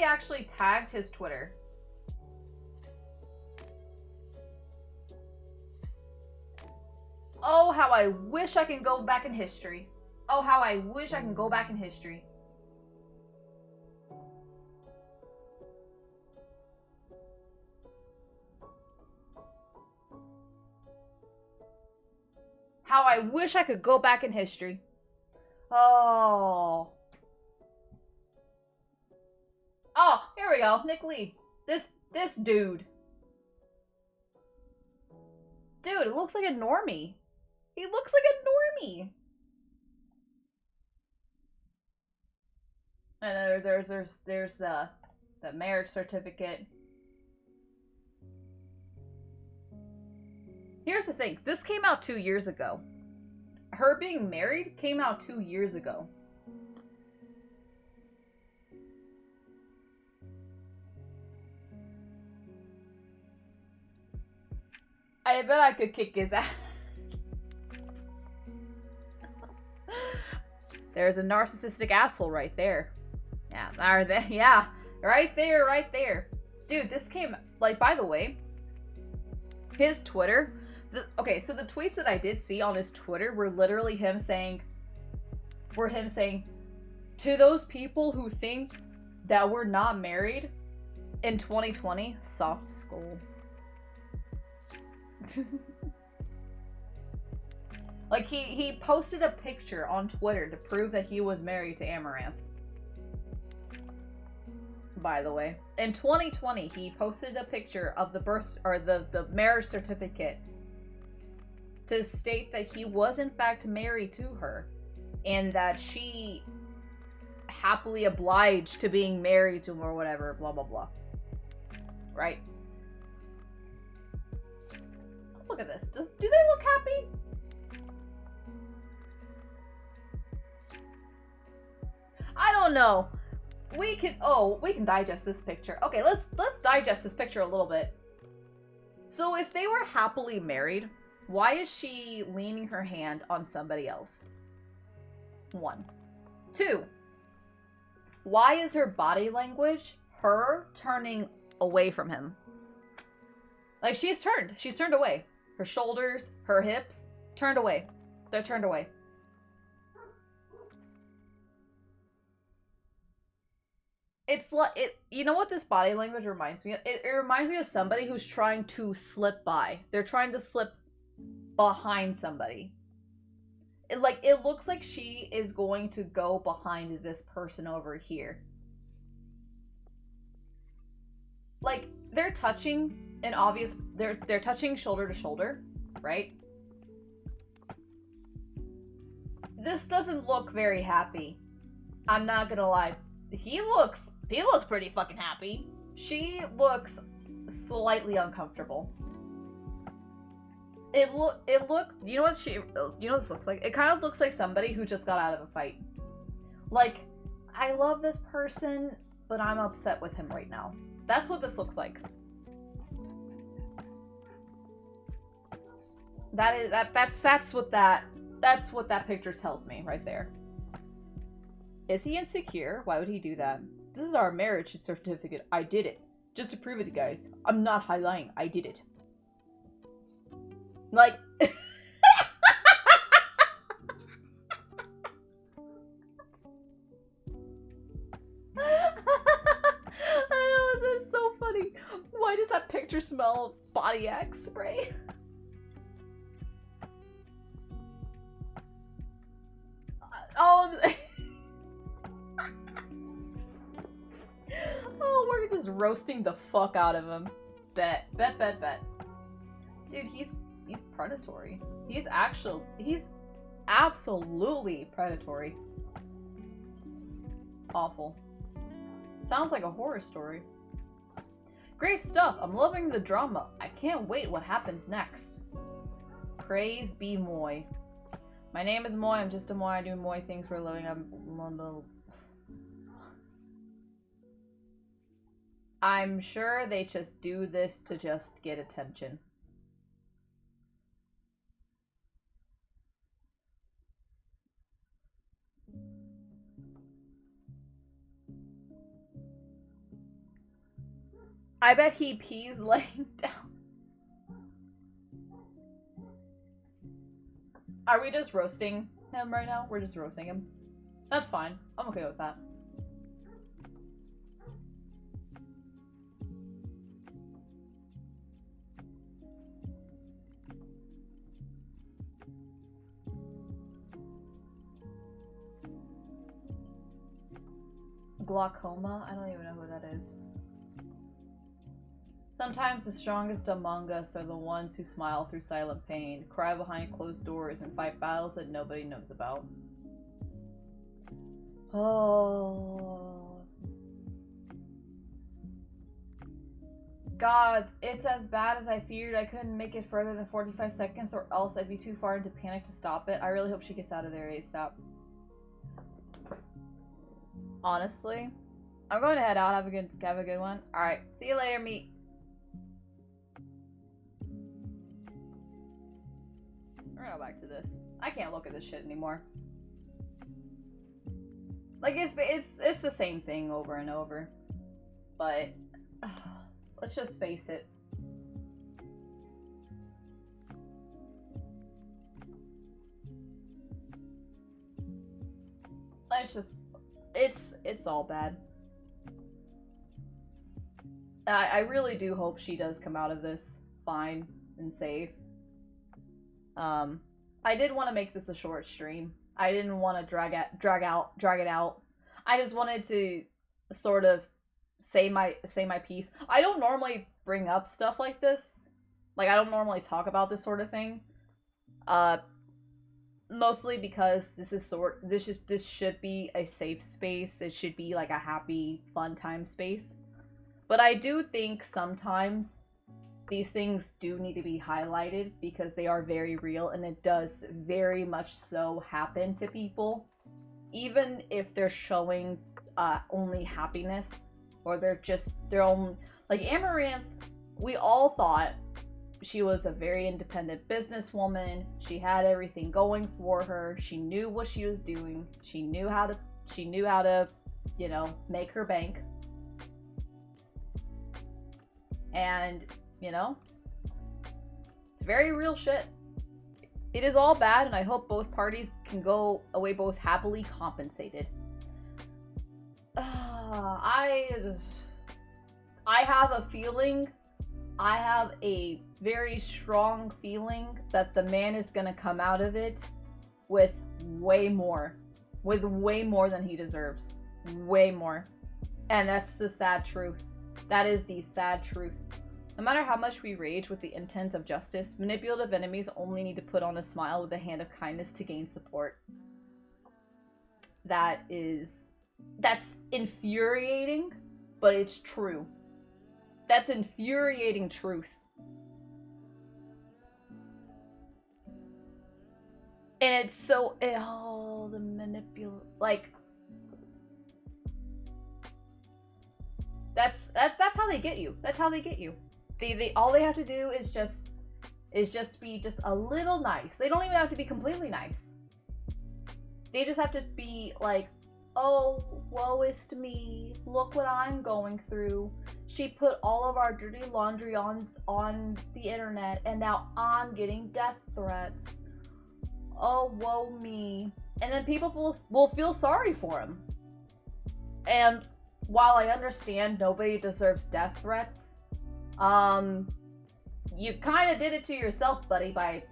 [SPEAKER 1] actually tagged his Twitter. Oh, how I wish I can go back in history. Oh, how I wish I can go back in history. How I wish I could go back in history. Oh. Oh, here we go. Nick Lee. This dude. Dude, it looks like a normie. He looks like a normie. And there's the marriage certificate. Here's the thing. This came out 2 years ago. Her being married came out 2 years ago. I bet I could kick his ass. There's a narcissistic asshole right there. Yeah, yeah, right there. Dude, this came, like, by the way, his Twitter, okay, so the tweets that I did see on his Twitter were literally him saying, to those people who think that we're not married in 2020, soft skull. Like, he posted a picture on Twitter to prove that he was married to Amaranth. By the way, in 2020, he posted a picture of the birth, or the marriage certificate to state that he was in fact married to her and that she happily obliged to being married to him or whatever, blah blah blah. Right? Let's look at this. Do they look happy? I don't know. We can digest this picture. Okay, let's digest this picture a little bit. So if they were happily married, why is she leaning her hand on somebody else? 1. 2. Why is her body language her turning away from him? Like, she's turned away. Her shoulders, her hips, turned away. They're turned away. It's like, you know what this body language reminds me of? It reminds me of somebody who's trying to slip by. They're trying to slip behind somebody. It looks like she is going to go behind this person over here. Like, they're touching an obvious, they're touching shoulder to shoulder, right? This doesn't look very happy. I'm not gonna lie. He looks pretty fucking happy. She looks slightly uncomfortable. It looks, you know what this looks like? It kind of looks like somebody who just got out of a fight. Like, I love this person, but I'm upset with him right now. That's what this looks like. That's what that picture tells me right there. Is he insecure? Why would he do that? This is our marriage certificate. I did it. Just to prove it, guys. I'm not lying. I did it. Like... I know, that's so funny. Why does that picture smell of body Axe spray? Oh, oh, we're just roasting the fuck out of him. Bet. Dude, he's predatory. He's absolutely predatory. Awful. Sounds like a horror story. Great stuff. I'm loving the drama. I can't wait what happens next. Praise be Moy. My name is Moy. I'm just a Moy. I do Moy things for a living. I'm sure they just do this to just get attention. I bet he pees laying down. Are we just roasting him right now? We're just roasting him. That's fine. I'm okay with that. Glaucoma? I don't even know who that is. Sometimes the strongest among us are the ones who smile through silent pain, cry behind closed doors, and fight battles that nobody knows about. Oh. God, it's as bad as I feared. I couldn't make it further than 45 seconds or else I'd be too far into panic to stop it. I really hope she gets out of there ASAP. Honestly, I'm going to head out. Have a good one. Alright, see you later, meat. We're gonna go back to this. I can't look at this shit anymore. Like, it's the same thing over and over. But, let's just face it. It's all bad. I really do hope she does come out of this fine and safe. I did want to make this a short stream. I didn't want to drag it out. I just wanted to sort of say my piece. I don't normally bring up stuff like this. Like, I don't normally talk about this sort of thing. Mostly because this should be a safe space. It should be like a happy, fun time space. But I do think sometimes these things do need to be highlighted because they are very real, and it does very much so happen to people. Even if they're showing only happiness, or they're just their own. Like Amaranth, we all thought she was a very independent businesswoman. She had everything going for her. She knew what she was doing. She knew how to, you know, make her bank. And, you know, it's very real shit. It is all bad, and I hope both parties can go away both happily compensated. I have a feeling, I have a very strong feeling that the man is gonna come out of it with way more than he deserves. Way more. And that's the sad truth. That is the sad truth. No matter how much we rage with the intent of justice, manipulative enemies only need to put on a smile with a hand of kindness to gain support. That's infuriating, but it's true. That's infuriating truth. And it's so, oh, the like, that's how they get you. That's how they get you. They all they have to do is just be just a little nice. They don't even have to be completely nice. They just have to be like, oh, woe is to me. Look what I'm going through. She put all of our dirty laundry on the internet, and now I'm getting death threats. Oh, woe me. And then people will feel sorry for him. And while I understand nobody deserves death threats, you kind of did it to yourself, buddy, by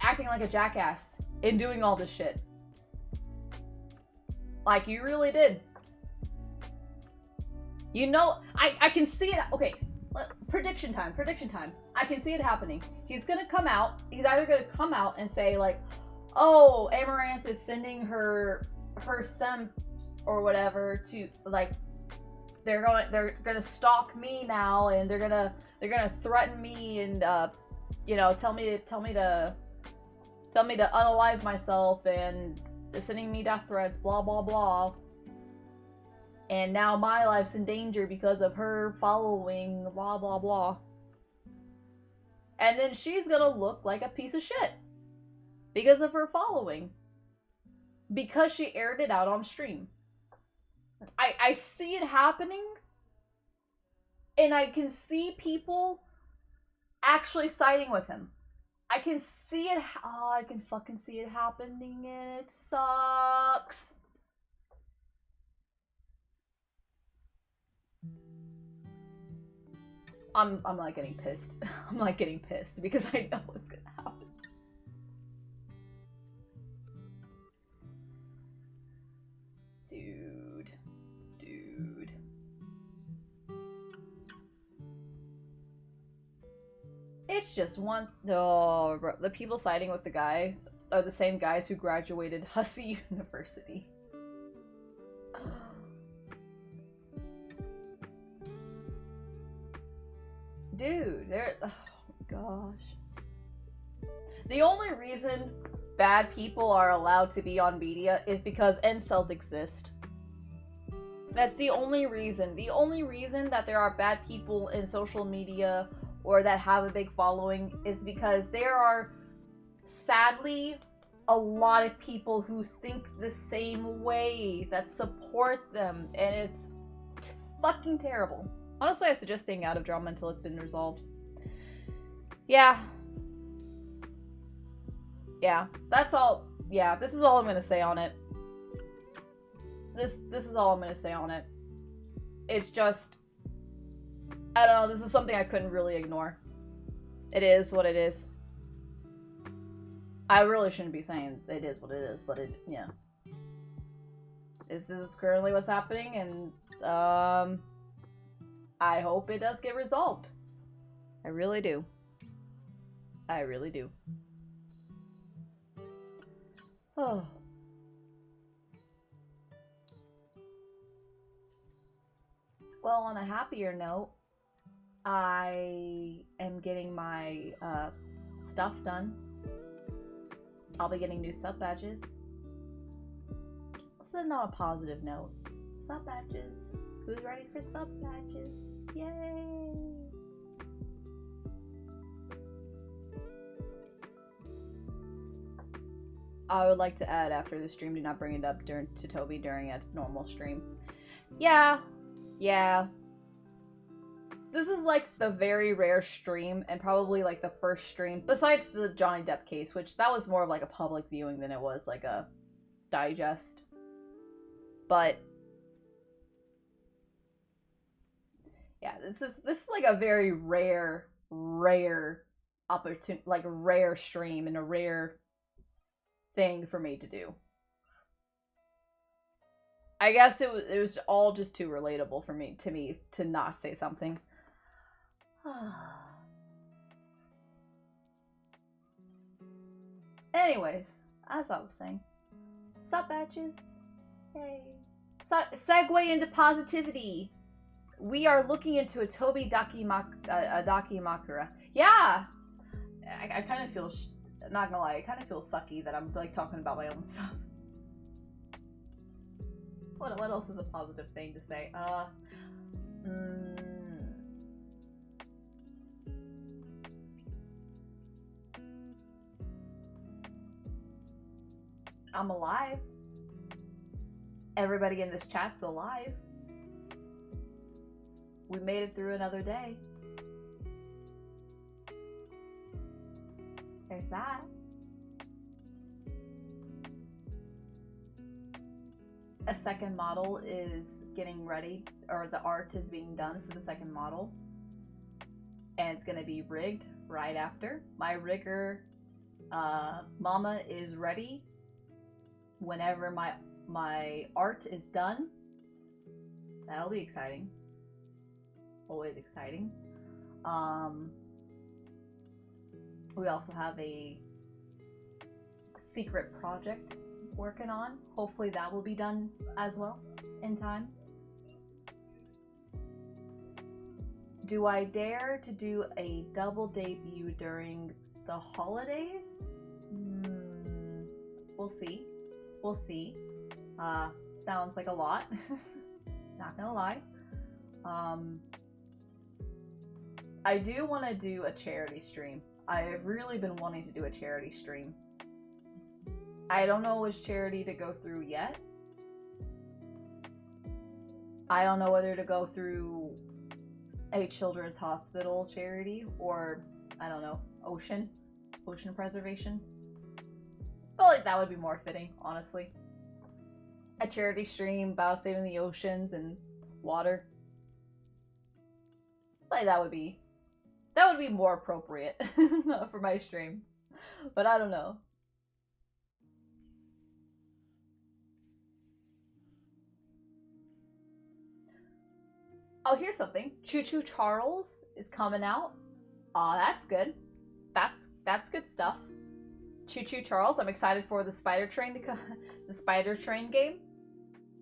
[SPEAKER 1] acting like a jackass and doing all this shit. Like, you really did. You know, I can see it. Okay, prediction time. I can see it happening. He's gonna come out. He's either gonna come out and say, like, oh, Amaranth is sending her simps or whatever to, like, they're gonna stalk me now, and they're gonna threaten me, and you know, tell me to unalive myself, and sending me death threats, blah blah blah. And now my life's in danger because of her following, blah blah blah. And then she's gonna look like a piece of shit because of her following, because she aired it out on stream. I see it happening, and I can see people actually siding with him. I can see it. Oh, I can fucking see it happening, and it sucks. I'm like getting pissed. I'm like getting pissed because I know what's gonna happen. Dude. It's just one. Oh, bro. The people siding with the guy are the same guys who graduated Hussey University. Dude, they're. Oh my gosh. The only reason bad people are allowed to be on media is because incels exist. That's the only reason. The only reason that there are bad people in social media or that have a big following is because there are, sadly, a lot of people who think the same way, that support them, and it's fucking terrible. Honestly, I suggest staying out of drama until it's been resolved. Yeah, that's all. Yeah, this is all I'm gonna say on it. This is all I'm gonna say on it. It's just, I don't know, this is something I couldn't really ignore. It is what it is. I really shouldn't be saying it is what it is, but it, yeah. This is currently what's happening, and, I hope it does get resolved. I really do. I really do. Oh. Well, on a happier note, I am getting my stuff done. I'll be getting new sub badges. This is not a positive note. Sub badges. Who's ready for sub badges? Yay! I would like to add, after the stream, do not bring it up to Toby during a normal stream. Yeah. This is like the very rare stream, and probably like the first stream, besides the Johnny Depp case, which that was more of like a public viewing than it was like a digest. But yeah, this is like a very rare opportunity, like rare stream and a rare thing for me to do. I guess it was all just too relatable for me to not say something. Anyways, as I was saying, sup badges, yay! Segue into positivity. We are looking into a Toby Dakimakura. Yeah, I kind of feel not gonna lie, it kind of feels sucky that I'm like talking about my own stuff. What else is a positive thing to say? I'm alive. Everybody in this chat's alive. We made it through another day. There's that. A second model is getting ready, or the art is being done for the second model. And it's gonna be rigged right after. My rigger, mama, is ready whenever my art is done. That'll be exciting. Always exciting. We also have a secret project working on. Hopefully that will be done as well in time. Do I dare to do a double debut during the holidays? We'll see. We'll see. Sounds like a lot. Not gonna lie. I do want to do a charity stream. I've really been wanting to do a charity stream. I don't know which charity to go through yet. I don't know whether to go through a children's hospital charity or, I don't know, ocean preservation. I feel like that would be more fitting, honestly. A charity stream about saving the oceans and water. Like that would be more appropriate for my stream. But I don't know. Oh, here's something. Choo Choo Charles is coming out. Aw, that's good. That's good stuff. Choo Choo Charles. I'm excited for the Spider Train to come. The Spider Train game.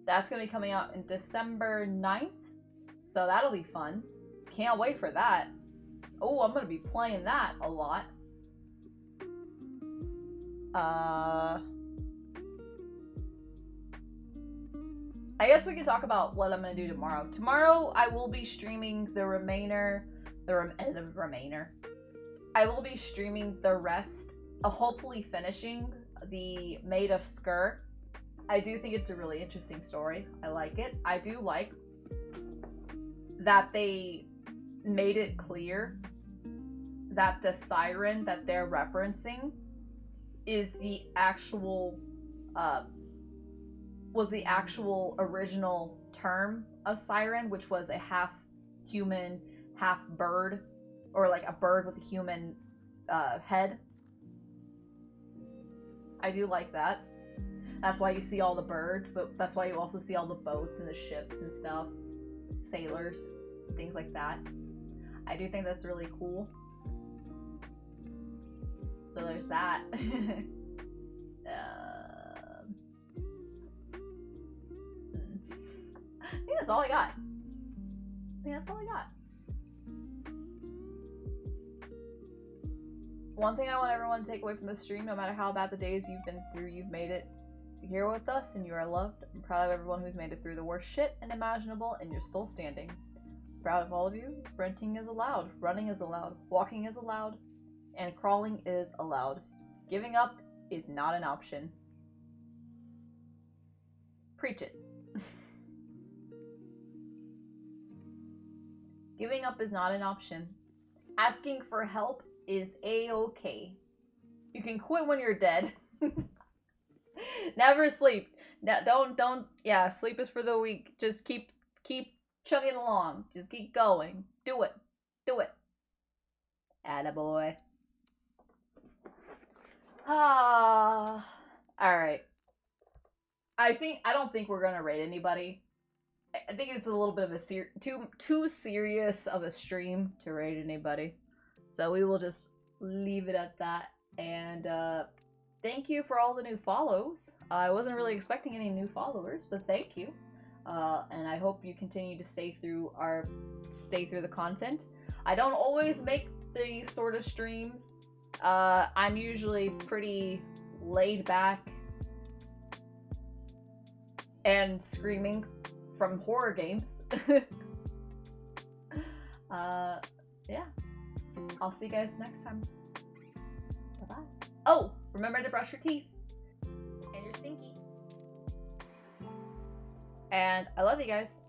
[SPEAKER 1] That's gonna be coming out in December 9th. So that'll be fun. Can't wait for that. Oh, I'm gonna be playing that a lot. I guess we can talk about what I'm gonna do tomorrow. Tomorrow I will be streaming the remainder. I will be streaming the rest, hopefully finishing the Maid of Skur. I do think it's a really interesting story. I like it. I do like that they made it clear that the siren that they're referencing is the actual, was the actual original term of siren, which was a half human, half bird, or like a bird with a human head. I do like that. That's why you see all the birds, but that's why you also see all the boats and the ships and stuff. Sailors, things like that. I do think that's really cool. So there's that. I think that's all I got. One thing I want everyone to take away from this stream, no matter how bad the days you've been through, you've made it here with us and you are loved. I'm proud of everyone who's made it through the worst shit unimaginable and you're still standing. Proud of all of you. Sprinting is allowed, running is allowed, walking is allowed, and crawling is allowed. Giving up is not an option. Preach it. Giving up is not an option. Asking for help is a-okay. You can quit when you're dead. Never sleep. Don't, yeah, sleep is for the weak. Just keep chugging along. Just keep going. Do it. Attaboy. Alright. I don't think we're gonna raid anybody. I think it's a little bit of a too serious of a stream to raid anybody. So we will just leave it at that. And thank you for all the new follows. I wasn't really expecting any new followers, but thank you. And I hope you continue to stay through the content. I don't always make these sort of streams I'm usually pretty laid back and screaming from horror games. Yeah. I'll see you guys next time. Bye-bye. Oh, remember to brush your teeth. And you're stinky. And I love you guys.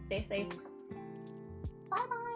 [SPEAKER 1] Stay safe. Bye-bye.